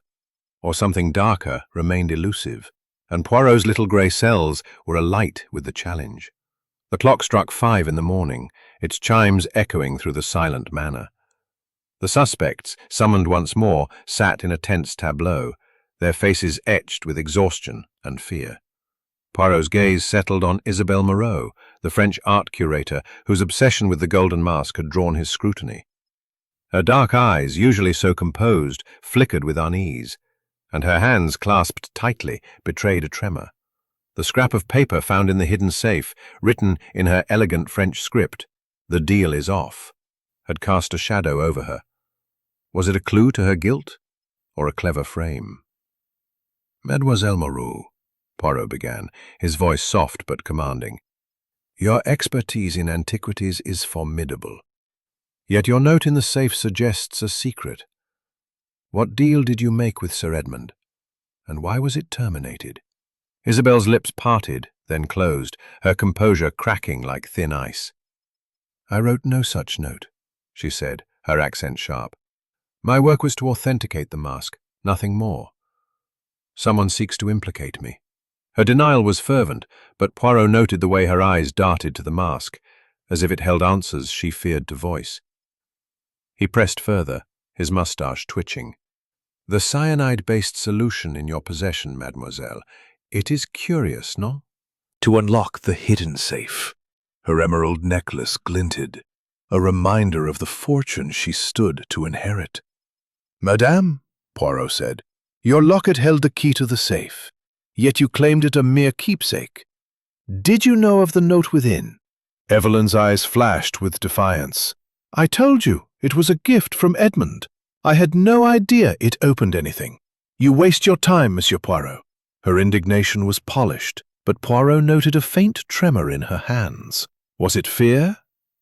or something darker, remained elusive, and Poirot's little grey cells were alight with the challenge. The clock struck 5 in the morning, its chimes echoing through the silent manor. The suspects, summoned once more, sat in a tense tableau, their faces etched with exhaustion and fear. Poirot's gaze settled on Isabelle Moreau, the French art curator whose obsession with the golden mask had drawn his scrutiny. Her dark eyes, usually so composed, flickered with unease, and her hands clasped tightly betrayed a tremor. The scrap of paper found in the hidden safe, written in her elegant French script, "The deal is off," had cast a shadow over her. Was it a clue to her guilt, or a clever frame? "Mademoiselle Moreau," Poirot began, his voice soft but commanding, "your expertise in antiquities is formidable. Yet your note in the safe suggests a secret. What deal did you make with Sir Edmund, and why was it terminated?" Isabel's lips parted, then closed, her composure cracking like thin ice. "I wrote no such note," she said, her accent sharp. "My work was to authenticate the mask, nothing more. Someone seeks to implicate me." Her denial was fervent, but Poirot noted the way her eyes darted to the mask, as if it held answers she feared to voice. He pressed further, his moustache twitching. "The cyanide-based solution in your possession, mademoiselle. It is curious, no? To unlock the hidden safe." Her emerald necklace glinted, a reminder of the fortune she stood to inherit. "Madame," Poirot said, "your locket held the key to the safe, yet you claimed it a mere keepsake. Did you know of the note within?" Evelyn's eyes flashed with defiance. "I told you, it was a gift from Edmund. I had no idea it opened anything. You waste your time, Monsieur Poirot." Her indignation was polished, but Poirot noted a faint tremor in her hands. Was it fear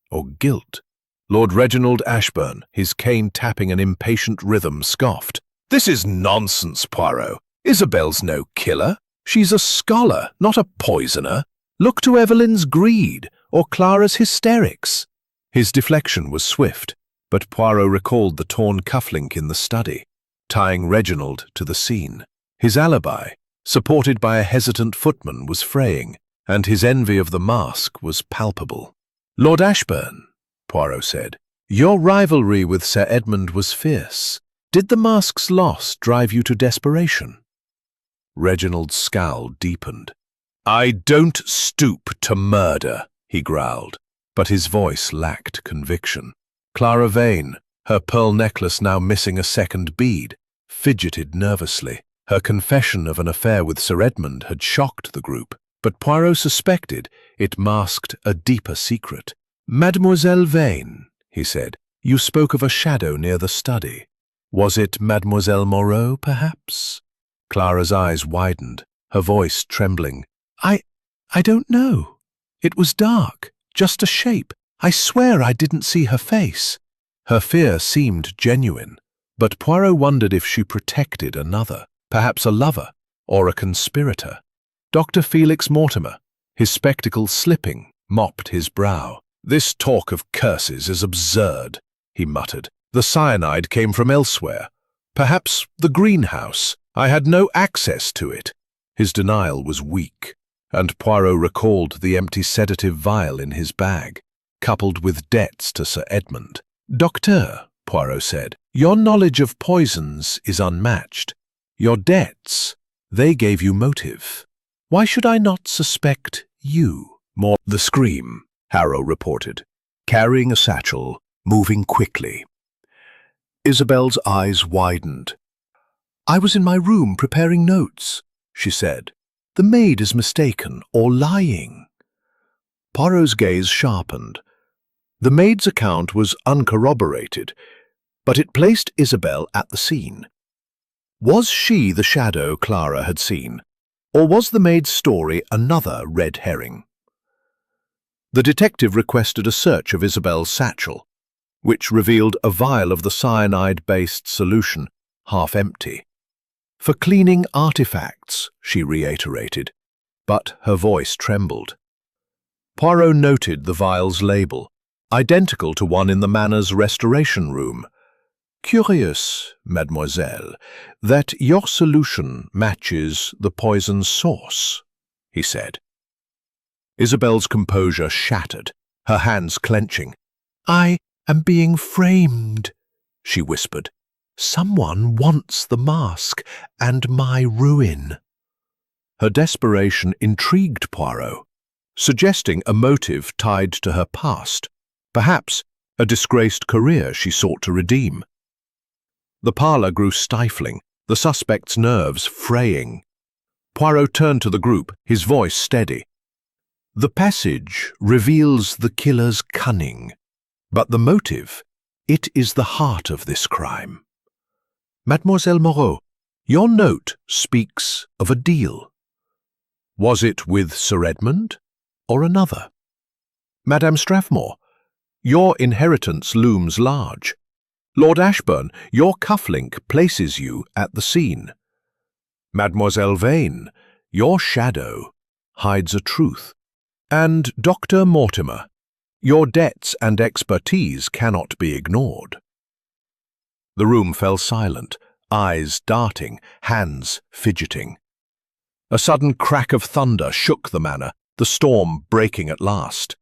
or guilt? Lord Reginald Ashbourne, his cane tapping an impatient rhythm, scoffed. "This is nonsense, Poirot. Isabel's no killer. She's a scholar, not a poisoner. Look to Evelyn's greed or Clara's hysterics." His deflection was swift, but Poirot recalled the torn cufflink in the study, tying Reginald to the scene. His alibi, supported by a hesitant footman, was fraying, and his envy of the mask was palpable. "Lord Ashbourne," Poirot said, "your rivalry with Sir Edmund was fierce. Did the mask's loss drive you to desperation?" Reginald's scowl deepened. "I don't stoop to murder," he growled, but his voice lacked conviction. Clara Vane, her pearl necklace now missing a second bead, fidgeted nervously. Her confession of an affair with Sir Edmund had shocked the group, but Poirot suspected it masked a deeper secret. "Mademoiselle Vane," he said, "you spoke of a shadow near the study. Was it Mademoiselle Moreau, perhaps?" Clara's eyes widened, her voice trembling. I don't know. It was dark, just a shape. I swear I didn't see her face." Her fear seemed genuine, but Poirot wondered if she protected another, perhaps a lover or a conspirator. Dr. Felix Mortimer, his spectacles slipping, mopped his brow. "This talk of curses is absurd," he muttered. "The cyanide came from elsewhere. Perhaps the greenhouse. I had no access to it." His denial was weak, and Poirot recalled the empty sedative vial in his bag, coupled with debts to Sir Edmund. "Docteur," Poirot said, "your knowledge of poisons is unmatched. Your debts, they gave you motive. Why should I not suspect you?" "More the scream," Harrow reported, carrying a satchel, moving quickly. Isabel's eyes widened. "I was in my room preparing notes," she said. "The maid is mistaken or lying." Poirot's gaze sharpened. The maid's account was uncorroborated, but it placed Isabel at the scene. Was she the shadow Clara had seen, or was the maid's story another red herring? The detective requested a search of Isabel's satchel, which revealed a vial of the cyanide-based solution, half empty. "For cleaning artifacts," she reiterated, but her voice trembled. Poirot noted the vial's label, identical to one in the Manor's restoration room. "Curious, mademoiselle, that your solution matches the poison's source," he said. Isabel's composure shattered, her hands clenching. "I am being framed," she whispered. "Someone wants the mask and my ruin." Her desperation intrigued Poirot, suggesting a motive tied to her past, perhaps a disgraced career she sought to redeem. The parlour grew stifling, the suspect's nerves fraying. Poirot turned to the group, his voice steady. "The passage reveals the killer's cunning, but the motive, it is the heart of this crime. Mademoiselle Moreau, your note speaks of a deal. Was it with Sir Edmund or another? Madame Strathmore, your inheritance looms large. Lord Ashburn, your cufflink places you at the scene. Mademoiselle Vane, your shadow hides a truth. And Dr. Mortimer, your debts and expertise cannot be ignored." The room fell silent, eyes darting, hands fidgeting. A sudden crack of thunder shook the manor, the storm breaking at last.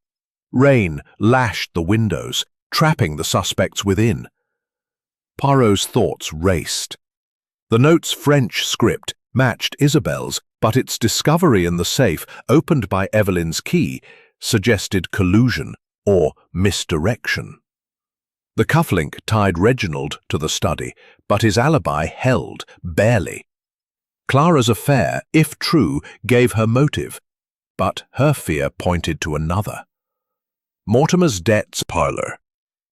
Rain lashed the windows, trapping the suspects within. Poirot's thoughts raced. The note's French script matched Isabel's, but its discovery in the safe, opened by Evelyn's key, suggested collusion or misdirection. The cufflink tied Reginald to the study, but his alibi held, barely. Clara's affair, if true, gave her motive, but her fear pointed to another. Mortimer's debts parlour.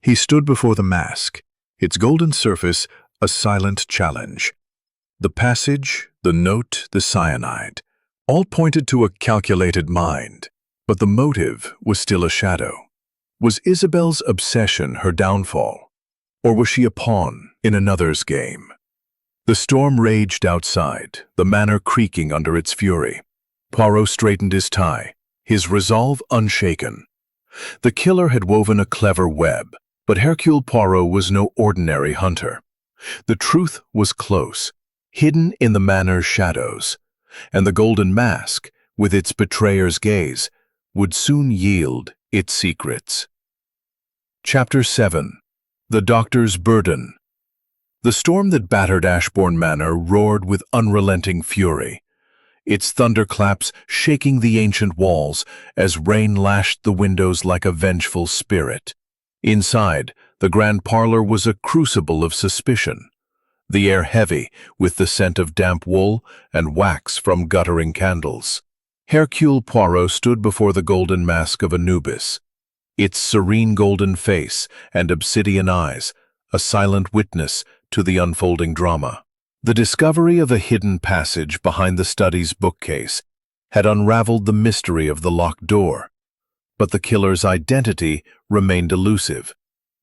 He stood before the mask, its golden surface a silent challenge. The passage, the note, the cyanide, all pointed to a calculated mind, but the motive was still a shadow. Was Isabel's obsession her downfall, or was she a pawn in another's game? The storm raged outside, the manor creaking under its fury. Poirot straightened his tie, his resolve unshaken. The killer had woven a clever web, but Hercule Poirot was no ordinary hunter. The truth was close, hidden in the manor's shadows, and the golden mask, with its betrayer's gaze, would soon yield its secrets. Chapter 7. The Doctor's Burden. The storm that battered Ashbourne Manor roared with unrelenting fury, its thunderclaps shaking the ancient walls as rain lashed the windows like a vengeful spirit. Inside, The grand parlor was a crucible of suspicion, the air heavy with the scent of damp wool and wax from guttering candles. Hercule Poirot stood before the golden mask of Anubis, its serene golden face and obsidian eyes, a silent witness to the unfolding drama. The discovery of a hidden passage behind the study's bookcase had unraveled the mystery of the locked door, but the killer's identity remained elusive,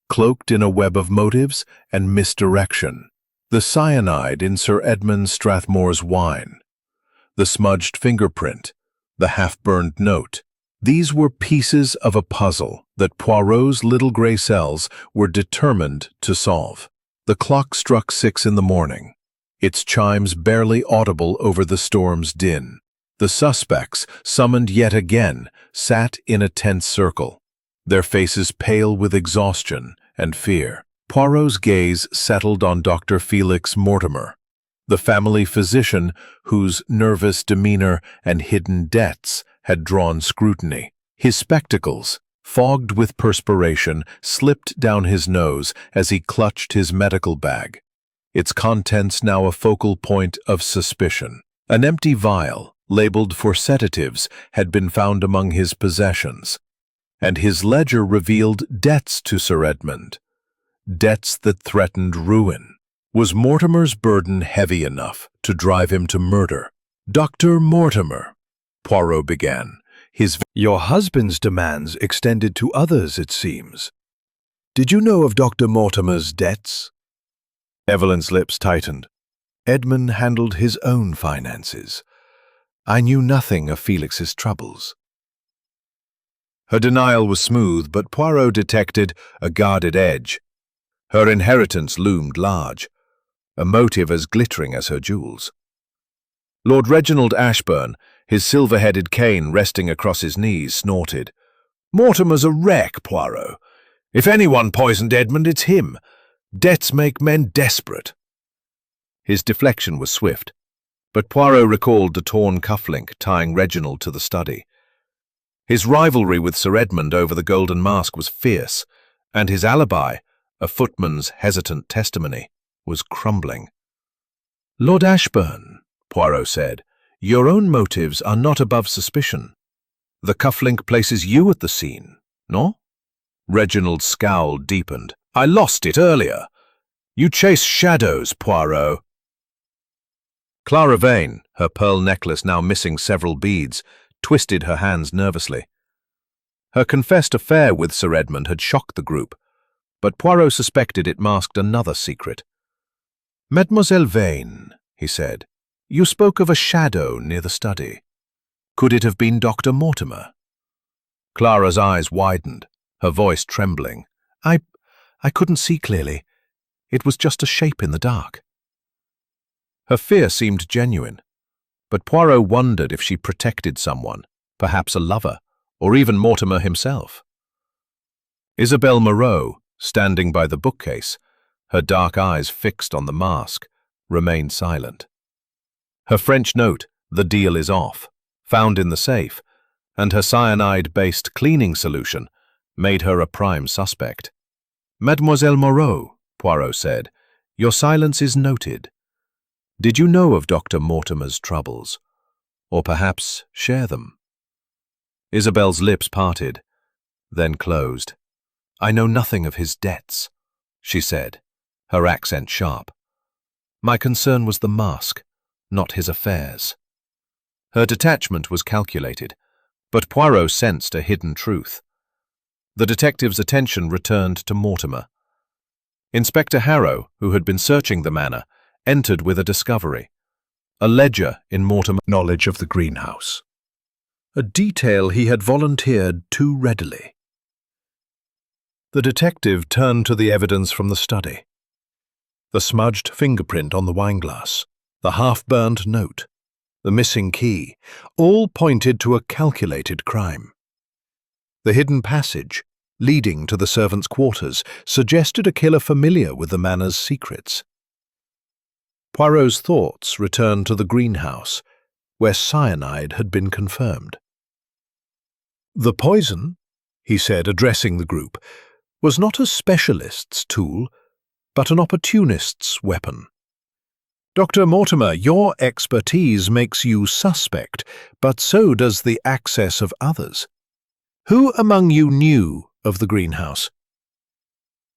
cloaked in a web of motives and misdirection. The cyanide in Sir Edmund Strathmore's wine, the smudged fingerprint, the half-burned note. These were pieces of a puzzle that Poirot's little gray cells were determined to solve. The clock struck 6 in the morning, its chimes barely audible over the storm's din. The suspects, summoned yet again, sat in a tense circle, their faces pale with exhaustion and fear. Poirot's gaze settled on Dr. Felix Mortimer, the family physician whose nervous demeanor and hidden debts had drawn scrutiny. His spectacles, fogged with perspiration, slipped down his nose as he clutched his medical bag, its contents now a focal point of suspicion. An empty vial, labeled for sedatives, had been found among his possessions, and his ledger revealed debts to Sir Edmund. Debts that threatened ruin. Was Mortimer's burden heavy enough to drive him to murder? "Dr. Mortimer," Poirot began, "Your husband's demands extended to others, it seems. Did you know of Dr. Mortimer's debts?" Evelyn's lips tightened. "Edmund handled his own finances. I knew nothing of Felix's troubles." Her denial was smooth, but Poirot detected a guarded edge. Her inheritance loomed large, a motive as glittering as her jewels. Lord Reginald Ashburn, his silver-headed cane resting across his knees, snorted. "Mortimer's a wreck, Poirot. If anyone poisoned Edmund, it's him. Debts make men desperate." His deflection was swift, but Poirot recalled the torn cufflink tying Reginald to the study. His rivalry with Sir Edmund over the Golden Mask was fierce, and his alibi, a footman's hesitant testimony, was crumbling. "Lord Ashburn," Poirot said, "your own motives are not above suspicion. The cufflink places you at the scene, no?" Reginald's scowl deepened. "I lost it earlier. You chase shadows, Poirot." Clara Vane, her pearl necklace now missing several beads, twisted her hands nervously. Her confessed affair with Sir Edmund had shocked the group, but Poirot suspected it masked another secret. "Mademoiselle Vane," he said, "you spoke of a shadow near the study. Could it have been Dr. Mortimer?" Clara's eyes widened, her voice trembling. I couldn't see clearly. It was just a shape in the dark." Her fear seemed genuine, but Poirot wondered if she protected someone, perhaps a lover, or even Mortimer himself. Isabelle Moreau, standing by the bookcase, her dark eyes fixed on the mask, remained silent. Her French note, "The deal is off," found in the safe, and her cyanide-based cleaning solution made her a prime suspect. "Mademoiselle Moreau," Poirot said, "your silence is noted. Did you know of Dr. Mortimer's troubles? Or perhaps share them?" Isabel's lips parted, then closed. "I know nothing of his debts," she said, her accent sharp. "My concern was the mask, not his affairs." Her detachment was calculated, but Poirot sensed a hidden truth. The detective's attention returned to Mortimer. Inspector Harrow, who had been searching the manor, entered with a discovery: a ledger in Mortimer's knowledge of the greenhouse. A detail he had volunteered too readily. The detective turned to the evidence from the study. The smudged fingerprint on the wineglass, the half-burned note, the missing key, all pointed to a calculated crime. The hidden passage, leading to the servants' quarters, suggested a killer familiar with the manor's secrets. Poirot's thoughts returned to the greenhouse, where cyanide had been confirmed. "The poison," he said, addressing the group, was not a specialist's tool, but an opportunist's weapon. Dr. Mortimer, your expertise makes you suspect, but so does the access of others. Who among you knew of the greenhouse?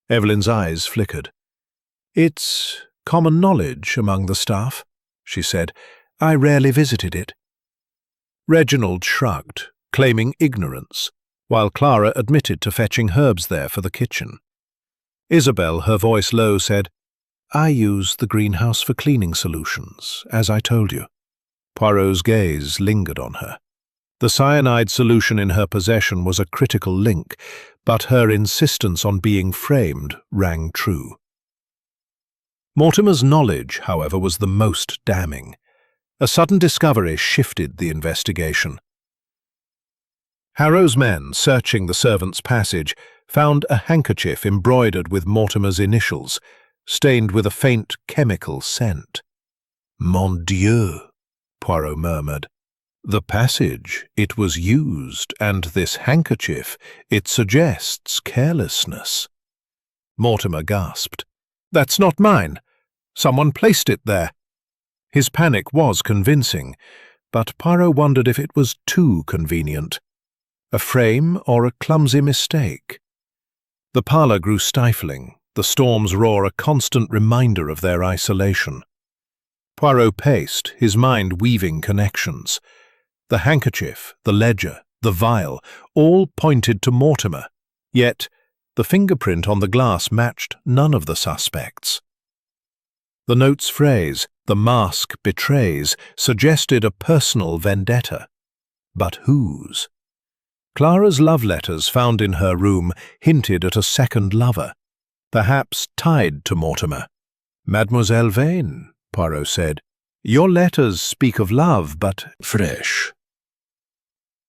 Evelyn's eyes flickered. It's common knowledge among the staff, she said. I rarely visited it. Reginald shrugged, claiming ignorance, while Clara admitted to fetching herbs there for the kitchen. Isabel, her voice low, said, I use the greenhouse for cleaning solutions, as I told you. Poirot's gaze lingered on her. The cyanide solution in her possession was a critical link, but her insistence on being framed rang true. Mortimer's knowledge, however, was the most damning. A sudden discovery shifted the investigation. Harrow's men, searching the servants' passage, found a handkerchief embroidered with Mortimer's initials, stained with a faint chemical scent. Mon Dieu, Poirot murmured. The passage, it was used, and this handkerchief, it suggests carelessness. Mortimer gasped. That's not mine. Someone placed it there. His panic was convincing, but Poirot wondered if it was too convenient. A frame or a clumsy mistake? The parlour grew stifling, the storm's roar a constant reminder of their isolation. Poirot paced, his mind weaving connections. The handkerchief, the ledger, the vial, all pointed to Mortimer, yet the fingerprint on the glass matched none of the suspects. The note's phrase, "The mask betrays," suggested a personal vendetta. But whose? Clara's love letters found in her room hinted at a second lover, perhaps tied to Mortimer. Mademoiselle Vane, Poirot said, your letters speak of love, but fresh.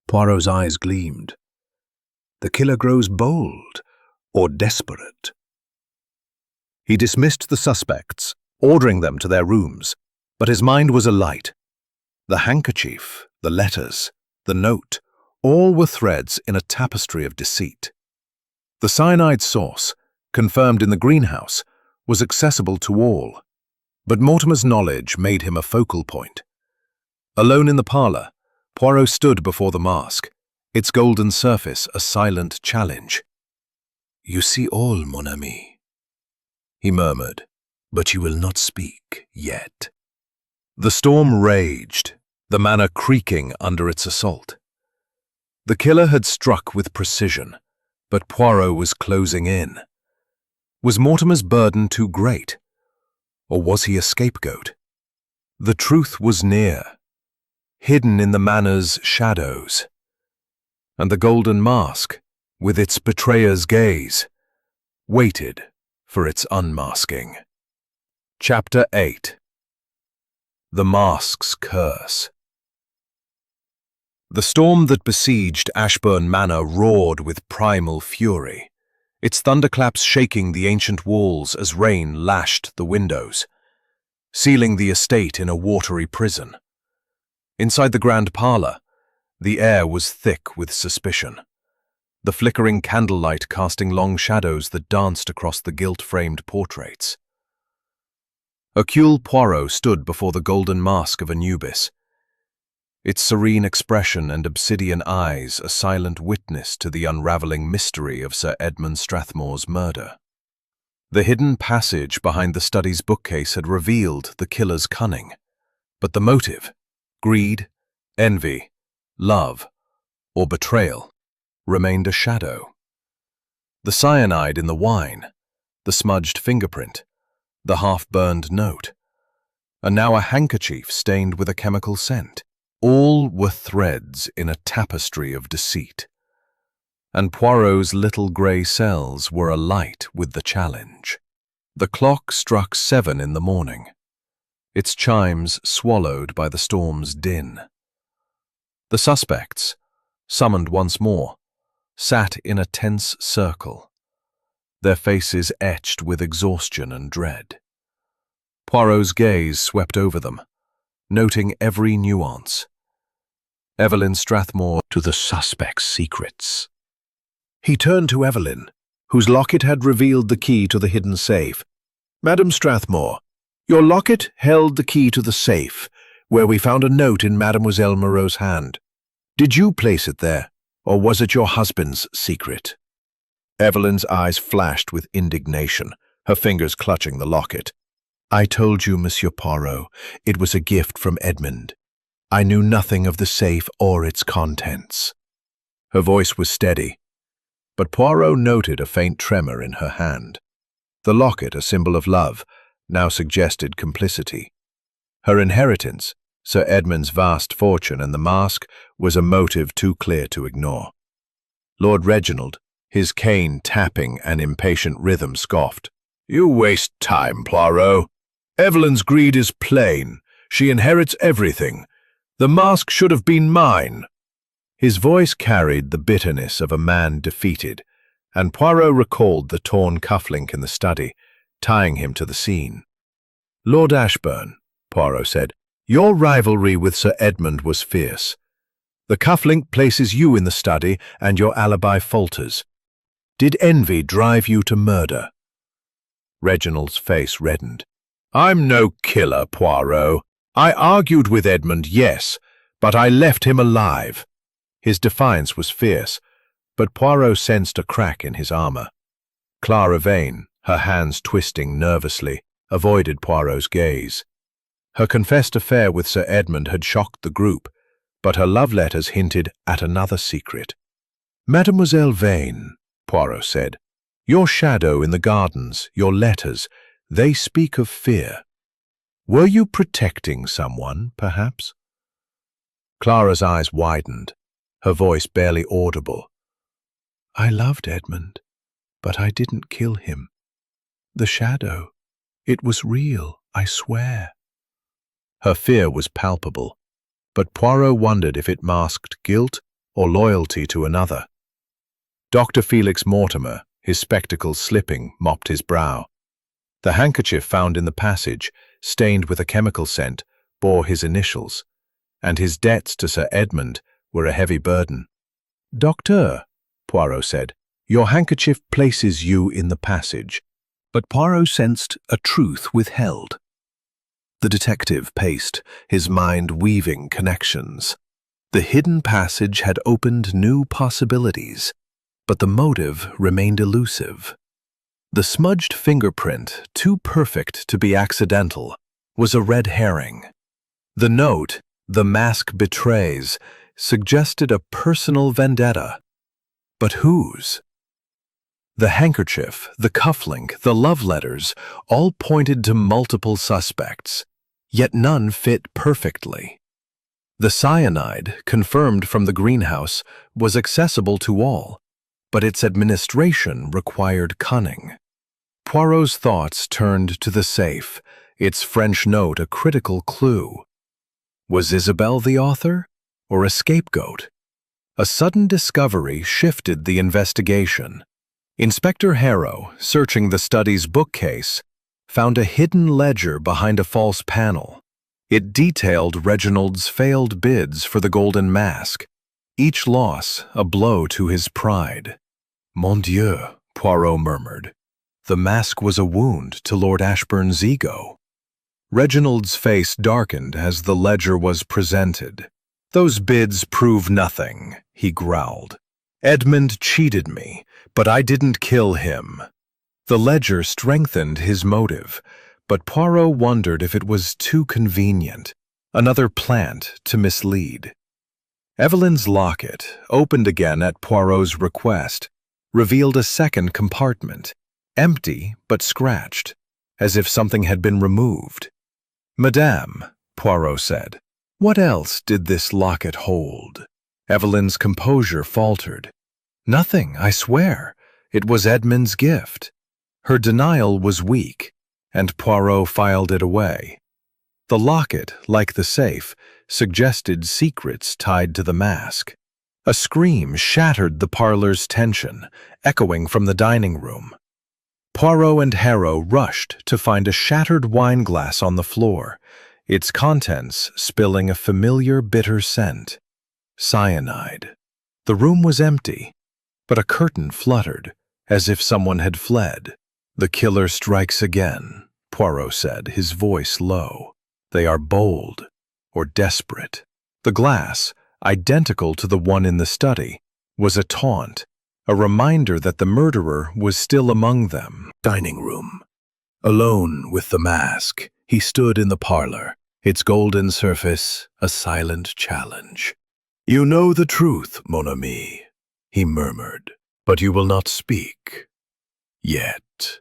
Poirot's eyes gleamed. The killer grows bold or desperate. He dismissed the suspects, ordering them to their rooms, but his mind was alight. The handkerchief, the letters, the note, all were threads in a tapestry of deceit. The cyanide source, confirmed in the greenhouse, was accessible to all, but Mortimer's knowledge made him a focal point. Alone in the parlour, Poirot stood before the mask, its golden surface a silent challenge. "You see all, mon ami," he murmured, "but you will not speak yet." The storm raged, the manor creaking under its assault. The killer had struck with precision, but Poirot was closing in. Was Mortimer's burden too great? Or was he a scapegoat? The truth was near, hidden in the manor's shadows. And the golden mask, with its betrayer's gaze, waited for its unmasking. Chapter 8. The Mask's Curse. The storm that besieged Ashbourne Manor roared with primal fury, its thunderclaps shaking the ancient walls as rain lashed the windows, sealing the estate in a watery prison. Inside the grand parlour, the air was thick with suspicion, the flickering candlelight casting long shadows that danced across the gilt-framed portraits. Hercule Poirot stood before the golden mask of Anubis, its serene expression and obsidian eyes a silent witness to the unravelling mystery of Sir Edmund Strathmore's murder. The hidden passage behind the study's bookcase had revealed the killer's cunning, but the motive, greed, envy, love, or betrayal, remained a shadow. The cyanide in the wine, the smudged fingerprint, the half-burned note, and now a handkerchief stained with a chemical scent. All were threads in a tapestry of deceit, and Poirot's little grey cells were alight with the challenge. The clock struck 7 in the morning, its chimes swallowed by the storm's din. The suspects, summoned once more, sat in a tense circle, their faces etched with exhaustion and dread. Poirot's gaze swept over them, noting every nuance. Evelyn Strathmore to the suspect's secrets. He turned to Evelyn, whose locket had revealed the key to the hidden safe. "Madam Strathmore, your locket held the key to the safe, where we found a note in Mademoiselle Moreau's hand. Did you place it there, or was it your husband's secret?" Evelyn's eyes flashed with indignation, her fingers clutching the locket. "I told you, Monsieur Poirot, it was a gift from Edmund. I knew nothing of the safe or its contents." Her voice was steady, but Poirot noted a faint tremor in her hand. The locket, a symbol of love, now suggested complicity. Her inheritance, Sir Edmund's vast fortune, and the mask was a motive too clear to ignore. Lord Reginald, his cane tapping an impatient rhythm, scoffed. "You waste time, Poirot. Evelyn's greed is plain. She inherits everything. The mask should have been mine." His voice carried the bitterness of a man defeated, and Poirot recalled the torn cufflink in the study, tying him to the scene. "Lord Ashburn," Poirot said, "your rivalry with Sir Edmund was fierce. The cufflink places you in the study, and your alibi falters. Did envy drive you to murder?" Reginald's face reddened. "I'm no killer, Poirot. I argued with Edmund, yes, but I left him alive." His defiance was fierce, but Poirot sensed a crack in his armor. Clara Vane, her hands twisting nervously, avoided Poirot's gaze. Her confessed affair with Sir Edmund had shocked the group, but her love letters hinted at another secret. "Mademoiselle Vane," Poirot said, "your shadow in the gardens, your letters, they speak of fear. Were you protecting someone, perhaps?" Clara's eyes widened, her voice barely audible. "I loved Edmund, but I didn't kill him. The shadow, it was real, I swear." Her fear was palpable, but Poirot wondered if it masked guilt or loyalty to another. Dr. Felix Mortimer, his spectacles slipping, mopped his brow. The handkerchief found in the passage, stained with a chemical scent, bore his initials, and his debts to Sir Edmund were a heavy burden. "Doctor," Poirot said, "your handkerchief places you in the passage." But Poirot sensed a truth withheld. The detective paced, his mind weaving connections. The hidden passage had opened new possibilities, but the motive remained elusive. The smudged fingerprint, too perfect to be accidental, was a red herring. The note, "The mask betrays," suggested a personal vendetta. But whose? The handkerchief, the cufflink, the love letters, all pointed to multiple suspects, yet none fit perfectly. The cyanide, confirmed from the greenhouse, was accessible to all, but its administration required cunning. Poirot's thoughts turned to the safe, its French note a critical clue. Was Isabel the author, or a scapegoat? A sudden discovery shifted the investigation. Inspector Harrow, searching the study's bookcase, found a hidden ledger behind a false panel. It detailed Reginald's failed bids for the Golden Mask, each loss a blow to his pride. "Mon Dieu," Poirot murmured. The mask was a wound to Lord Ashburn's ego. Reginald's face darkened as the ledger was presented. "Those bids prove nothing," he growled. "Edmund cheated me, but I didn't kill him." The ledger strengthened his motive, but Poirot wondered if it was too convenient, another plant to mislead. Evelyn's locket, opened again at Poirot's request, revealed a second compartment, empty but scratched, as if something had been removed. "Madame," Poirot said, "what else did this locket hold?" Evelyn's composure faltered. "Nothing, I swear. It was Edmund's gift." Her denial was weak, and Poirot filed it away. The locket, like the safe, suggested secrets tied to the mask. A scream shattered the parlor's tension, echoing from the dining room. Poirot and Harrow rushed to find a shattered wine glass on the floor, its contents spilling a familiar bitter scent. Cyanide. The room was empty, but a curtain fluttered, as if someone had fled. "The killer strikes again," Poirot said, his voice low. "They are bold or desperate." The glass, identical to the one in the study, was a taunt, a reminder that the murderer was still among them. Dining room. Alone with the mask, he stood in the parlor, its golden surface a silent challenge. "You know the truth, mon ami," he murmured, "but you will not speak. Yet."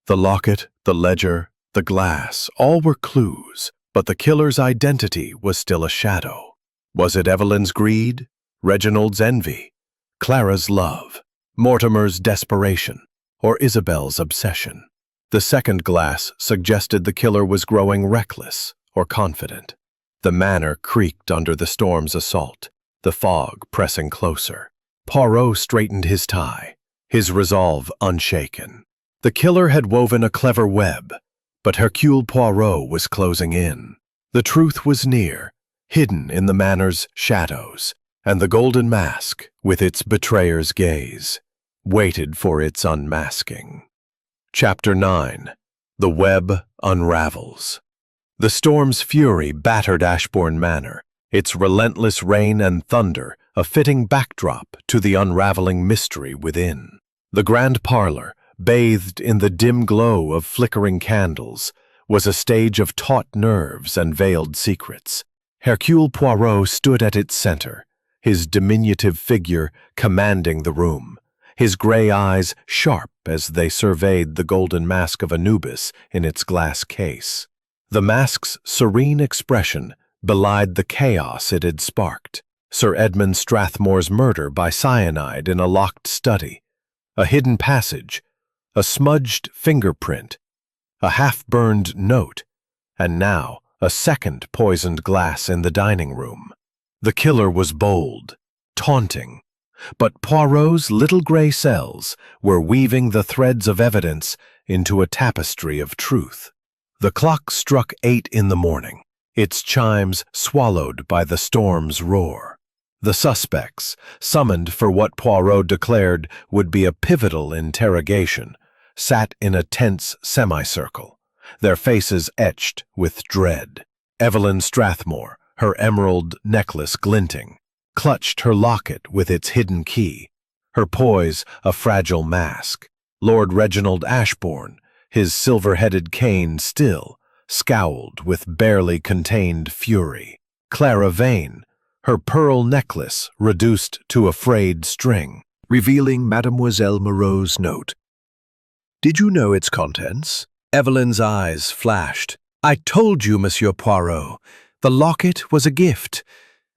The locket, the ledger, the glass, all were clues, but the killer's identity was still a shadow. Was it Evelyn's greed, Reginald's envy, Clara's love, Mortimer's desperation, or Isabel's obsession? The second glass suggested the killer was growing reckless or confident. The manor creaked under the storm's assault, the fog pressing closer. Poirot straightened his tie, his resolve unshaken. The killer had woven a clever web, but Hercule Poirot was closing in. The truth was near, hidden in the manor's shadows, and the golden mask, with its betrayer's gaze, waited for its unmasking. Chapter 9. The Web Unravels. The storm's fury battered Ashbourne Manor, its relentless rain and thunder a fitting backdrop to the unraveling mystery within. The grand parlor, bathed in the dim glow of flickering candles, was a stage of taut nerves and veiled secrets. Hercule Poirot stood at its center, his diminutive figure commanding the room, his gray eyes sharp as they surveyed the golden mask of Anubis in its glass case. The mask's serene expression belied the chaos it had sparked. Sir Edmund Strathmore's murder by cyanide in a locked study, a hidden passage, a smudged fingerprint, a half-burned note, and now a second poisoned glass in the dining room. The killer was bold, taunting, but Poirot's little gray cells were weaving the threads of evidence into a tapestry of truth. The clock struck 8 in the morning, its chimes swallowed by the storm's roar. The suspects, summoned for what Poirot declared would be a pivotal interrogation, sat in a tense semicircle, their faces etched with dread. Evelyn Strathmore, her emerald necklace glinting, clutched her locket with its hidden key, her poise a fragile mask. Lord Reginald Ashbourne, his silver-headed cane still, scowled with barely contained fury. Clara Vane, her pearl necklace reduced to a frayed string, revealing Mademoiselle Moreau's note. "Did you know its contents?" Evelyn's eyes flashed. "I told you, Monsieur Poirot. The locket was a gift.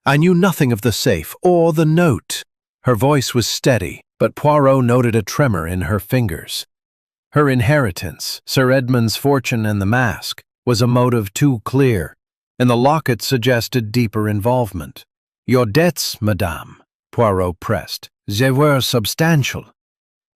I knew nothing of the safe or the note." Her voice was steady, but Poirot noted a tremor in her fingers. Her inheritance, Sir Edmund's fortune and the mask, was a motive too clear, and the locket suggested deeper involvement. "Your debts, madame," Poirot pressed, "they were substantial.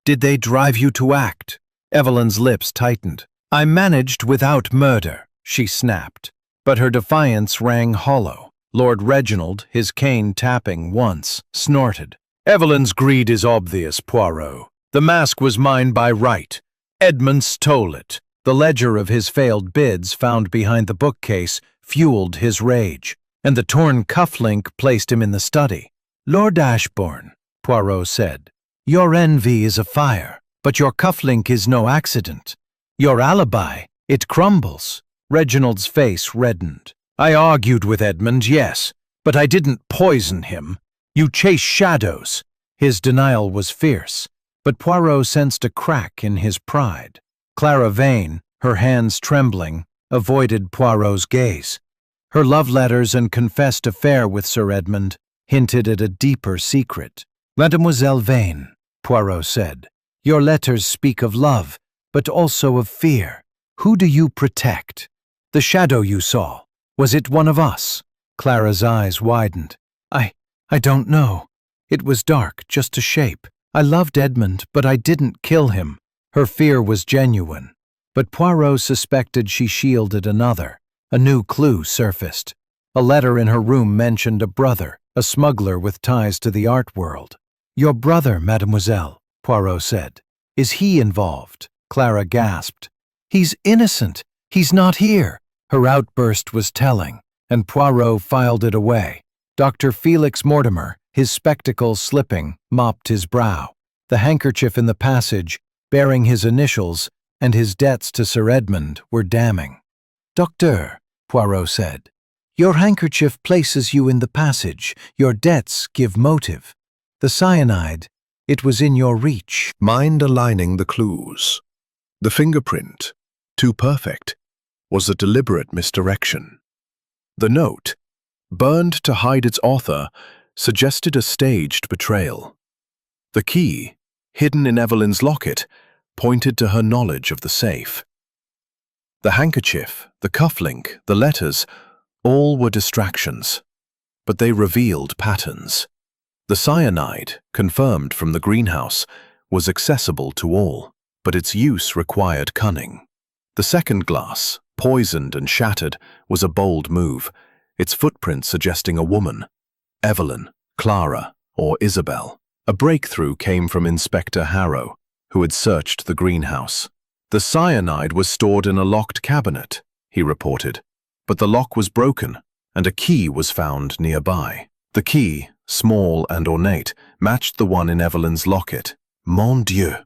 Did they drive you to act?" Evelyn's lips tightened. "I managed without murder," she snapped, but her defiance rang hollow. Lord Reginald, his cane tapping once, snorted. "Evelyn's greed is obvious, Poirot. The mask was mine by right. Edmund stole it." The ledger of his failed bids found behind the bookcase fueled his rage, and the torn cufflink placed him in the study. "Lord Ashbourne," Poirot said, "your envy is afire, but your cufflink is no accident. Your alibi, it crumbles." Reginald's face reddened. "I argued with Edmund, yes, but I didn't poison him. You chase shadows." His denial was fierce, but Poirot sensed a crack in his pride. Clara Vane, her hands trembling, avoided Poirot's gaze. Her love letters and confessed affair with Sir Edmund hinted at a deeper secret. "Mademoiselle Vane," Poirot said, "your letters speak of love, but also of fear. Who do you protect? The shadow you saw, was it one of us?" Clara's eyes widened. I don't know. It was dark, just a shape. I loved Edmund, but I didn't kill him." Her fear was genuine, but Poirot suspected she shielded another. A new clue surfaced. A letter in her room mentioned a brother, a smuggler with ties to the art world. "Your brother, mademoiselle," Poirot said. Is he involved? Clara gasped. He's innocent. He's not here. Her outburst was telling, and Poirot filed it away. Dr. Felix Mortimer, his spectacles slipping, mopped his brow. The handkerchief in the passage, bearing his initials and his debts to Sir Edmund, were damning. "Docteur," Poirot said, "your handkerchief places you in the passage. Your debts give motive. The cyanide, it was in your reach." Mind aligning the clues. The fingerprint, too perfect, was a deliberate misdirection. The note, burned to hide its author, suggested a staged betrayal. The key, hidden in Evelyn's locket, pointed to her knowledge of the safe. The handkerchief, the cufflink, the letters, all were distractions, but they revealed patterns. The cyanide, confirmed from the greenhouse, was accessible to all, but its use required cunning. The second glass, poisoned and shattered, was a bold move, its footprint suggesting a woman, Evelyn, Clara, or Isabel. A breakthrough came from Inspector Harrow, who had searched the greenhouse. "The cyanide was stored in a locked cabinet," he reported, "but the lock was broken, and a key was found nearby. The key, small and ornate, matched the one in Evelyn's locket. Mon Dieu,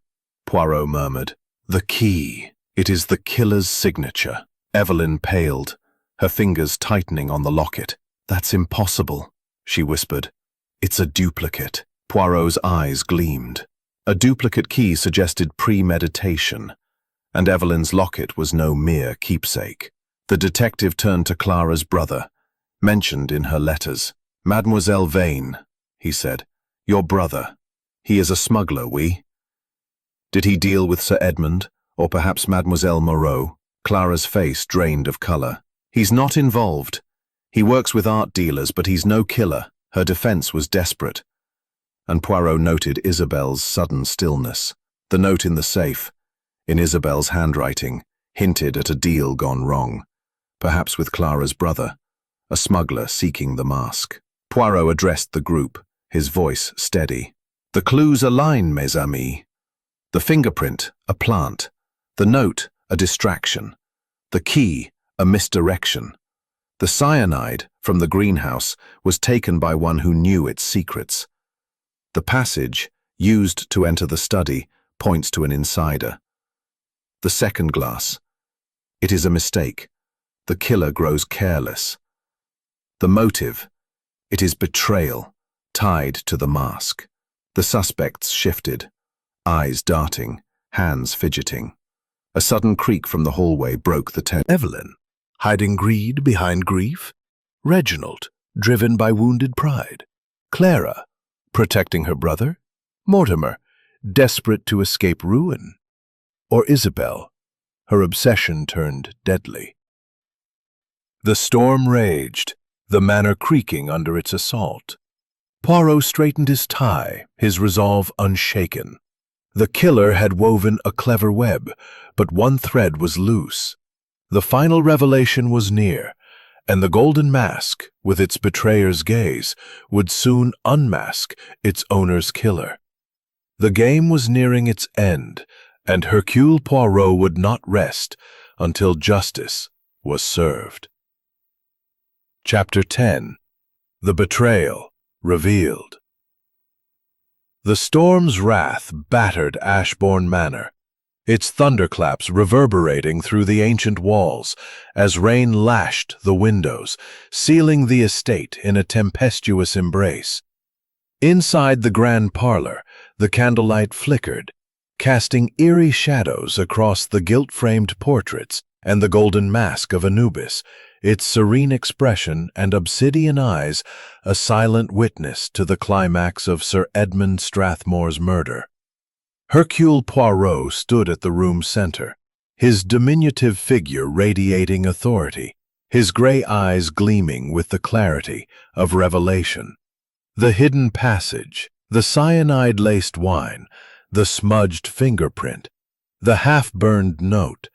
Poirot murmured. The key. It is the killer's signature. Evelyn paled, her fingers tightening on the locket. That's impossible, she whispered. It's a duplicate. Poirot's eyes gleamed. A duplicate key suggested premeditation, and Evelyn's locket was no mere keepsake. The detective turned to Clara's brother, mentioned in her letters. Mademoiselle Vane, he said, your brother. He is a smuggler, oui? Did he deal with Sir Edmund, or perhaps Mademoiselle Moreau? Clara's face drained of colour. He's not involved. He works with art dealers, but he's no killer. Her defence was desperate. And Poirot noted Isabel's sudden stillness. The note in the safe, in Isabel's handwriting, hinted at a deal gone wrong, perhaps with Clara's brother, a smuggler seeking the mask. Poirot addressed the group, his voice steady. The clues align, mes amis. The fingerprint, a plant. The note, a distraction. The key, a misdirection. The cyanide, from the greenhouse, was taken by one who knew its secrets. The passage, used to enter the study, points to an insider. The second glass. It is a mistake. The killer grows careless. The motive. It is betrayal, tied to the mask. The suspects shifted, eyes darting, hands fidgeting. A sudden creak from the hallway broke the tension. Evelyn, hiding greed behind grief. Reginald, driven by wounded pride. Clara, protecting her brother. Mortimer, desperate to escape ruin. Or Isabel, her obsession turned deadly. The storm raged, the manor creaking under its assault. Poirot straightened his tie, his resolve unshaken. The killer had woven a clever web, but one thread was loose. The final revelation was near, and the golden mask, with its betrayer's gaze, would soon unmask its owner's killer. The game was nearing its end, and Hercule Poirot would not rest until justice was served. Chapter 10. The Betrayal Revealed. The storm's wrath battered Ashbourne Manor, its thunderclaps reverberating through the ancient walls as rain lashed the windows, sealing the estate in a tempestuous embrace. Inside the grand parlor, the candlelight flickered, casting eerie shadows across the gilt-framed portraits and the golden mask of Anubis, its serene expression and obsidian eyes a silent witness to the climax of Sir Edmund Strathmore's murder. Hercule Poirot stood at the room's center, his diminutive figure radiating authority, his gray eyes gleaming with the clarity of revelation. The hidden passage, the cyanide-laced wine, the smudged fingerprint, the half-burned note,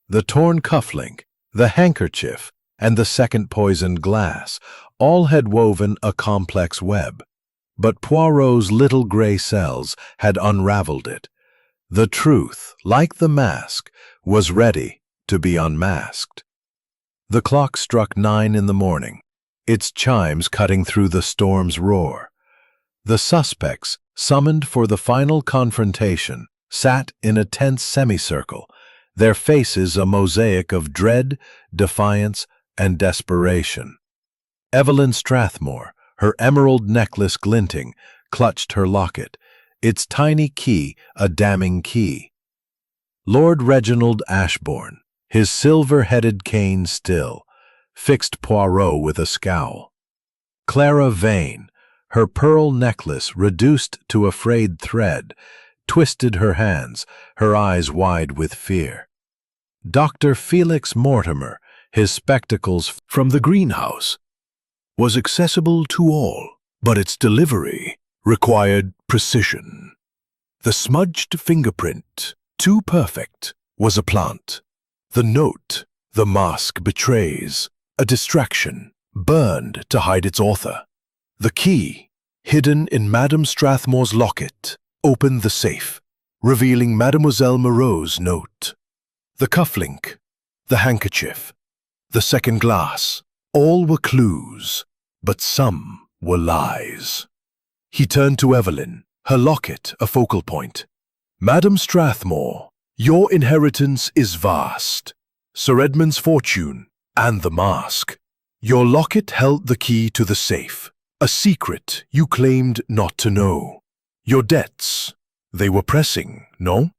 the torn cufflink, the handkerchief, and the second poisoned glass, all had woven a complex web. But Poirot's little gray cells had unraveled it. The truth, like the mask, was ready to be unmasked. The clock struck 9 in the morning, its chimes cutting through the storm's roar. The suspects, summoned for the final confrontation, sat in a tense semicircle, their faces a mosaic of dread, defiance, and desperation. Evelyn Strathmore, her emerald necklace glinting, clutched her locket, its tiny key a damning key. Lord Reginald Ashbourne, his silver-headed cane still, fixed Poirot with a scowl. Clara Vane, her pearl necklace reduced to a frayed thread, twisted her hands, her eyes wide with fear. Dr. Felix Mortimer, his spectacles from the greenhouse, was accessible to all, but its delivery required precision. The smudged fingerprint, too perfect, was a plant. The note the mask betrays, a distraction, burned to hide its author. The key, hidden in Madame Strathmore's locket, opened the safe, revealing Mademoiselle Moreau's note. The cufflink, the handkerchief, the second glass, all were clues, but some were lies. He turned to Evelyn, her locket a focal point. Madame Strathmore, your inheritance is vast. Sir Edmund's fortune and the mask. Your locket held the key to the safe, a secret you claimed not to know. Your debts, they were pressing, no?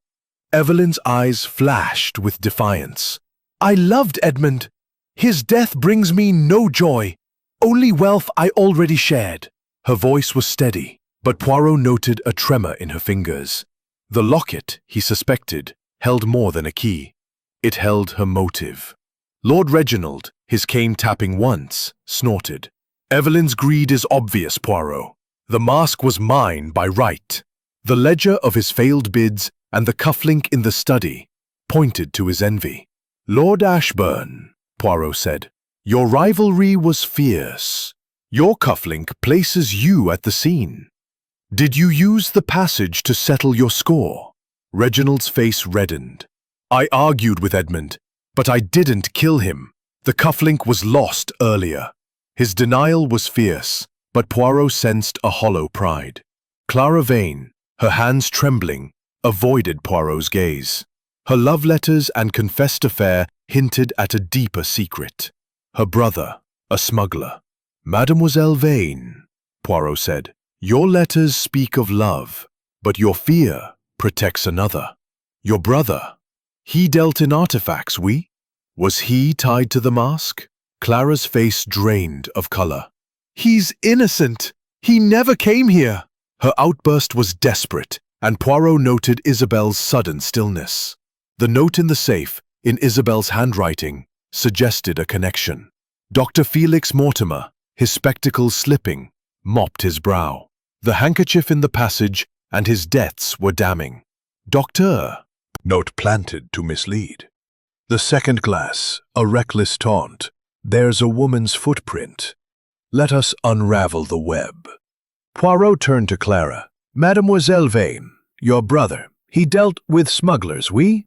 Evelyn's eyes flashed with defiance. I loved Edmund. His death brings me no joy, only wealth I already shared. Her voice was steady, but Poirot noted a tremor in her fingers. The locket, he suspected, held more than a key. It held her motive. Lord Reginald, his cane tapping once, snorted. Evelyn's greed is obvious, Poirot. The mask was mine by right. The ledger of his failed bids and the cufflink in the study pointed to his envy. Lord Ashbourne, Poirot said, your rivalry was fierce. Your cufflink places you at the scene. Did you use the passage to settle your score? Reginald's face reddened. I argued with Edmund, but I didn't kill him. The cufflink was lost earlier. His denial was fierce, but Poirot sensed a hollow pride. Clara Vane, her hands trembling, avoided Poirot's gaze. Her love letters and confessed affair hinted at a deeper secret. Her brother, a smuggler. Mademoiselle Vane, Poirot said, your letters speak of love, but your fear protects another. Your brother, he dealt in artifacts, oui? Was he tied to the mask? Clara's face drained of color. He's innocent. He never came here. Her outburst was desperate, and Poirot noted Isabel's sudden stillness. The note in the safe, in Isabel's handwriting, suggested a connection. Dr. Felix Mortimer, his spectacles slipping, mopped his brow. The handkerchief in the passage and his debts were damning. Doctor, note planted to mislead. The second glass, a reckless taunt. There's a woman's footprint. Let us unravel the web. Poirot turned to Clara. Mademoiselle Vane, your brother, he dealt with smugglers, oui?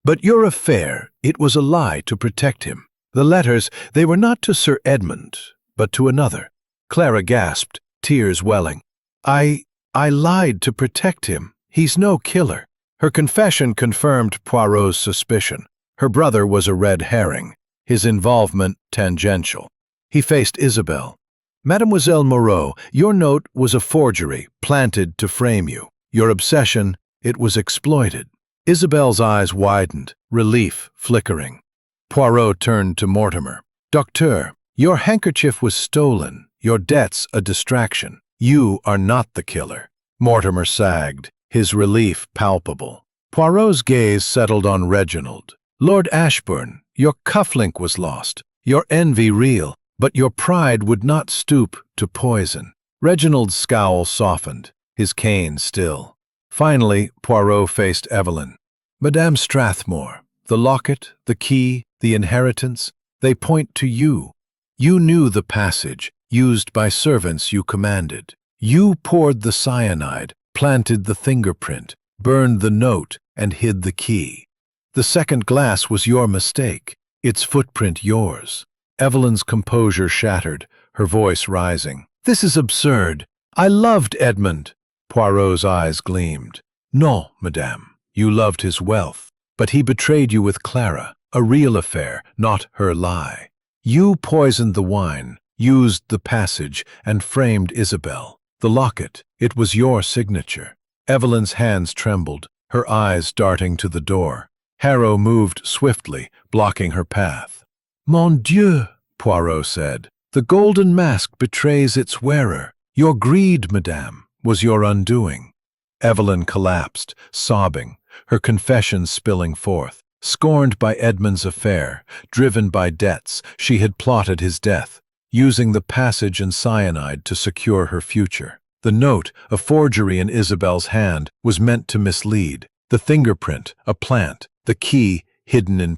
But your affair, it was a lie to protect him. The letters, they were not to Sir Edmund, but to another. Clara gasped, tears welling. I lied to protect him. He's no killer. Her confession confirmed Poirot's suspicion. Her brother was a red herring, his involvement tangential. He faced Isabel. Mademoiselle Moreau, your note was a forgery, planted to frame you. Your obsession, it was exploited. Isabel's eyes widened, relief flickering. Poirot turned to Mortimer. Docteur, your handkerchief was stolen, your debts a distraction. You are not the killer. Mortimer sagged, his relief palpable. Poirot's gaze settled on Reginald. Lord Ashbourne, your cufflink was lost, your envy real, but your pride would not stoop to poison. Reginald's scowl softened, his cane still. Finally, Poirot faced Evelyn. Madame Strathmore, the locket, the key, the inheritance, they point to you. You knew the passage, used by servants you commanded. You poured the cyanide, planted the fingerprint, burned the note, and hid the key. The second glass was your mistake, its footprint yours. Evelyn's composure shattered, her voice rising. This is absurd. I loved Edmund. Poirot's eyes gleamed. No, madame, you loved his wealth, but he betrayed you with Clara, a real affair, not her lie. You poisoned the wine, used the passage, and framed Isabel. The locket, it was your signature. Evelyn's hands trembled, her eyes darting to the door. Harrow moved swiftly, blocking her path. Mon Dieu, Poirot said, the golden mask betrays its wearer. Your greed, madame, was your undoing. Evelyn collapsed, sobbing, her confession spilling forth. Scorned by Edmund's affair, driven by debts, she had plotted his death, using the passage and cyanide to secure her future. The note, a forgery in Isabel's hand, was meant to mislead. The fingerprint, a plant. The key, hidden in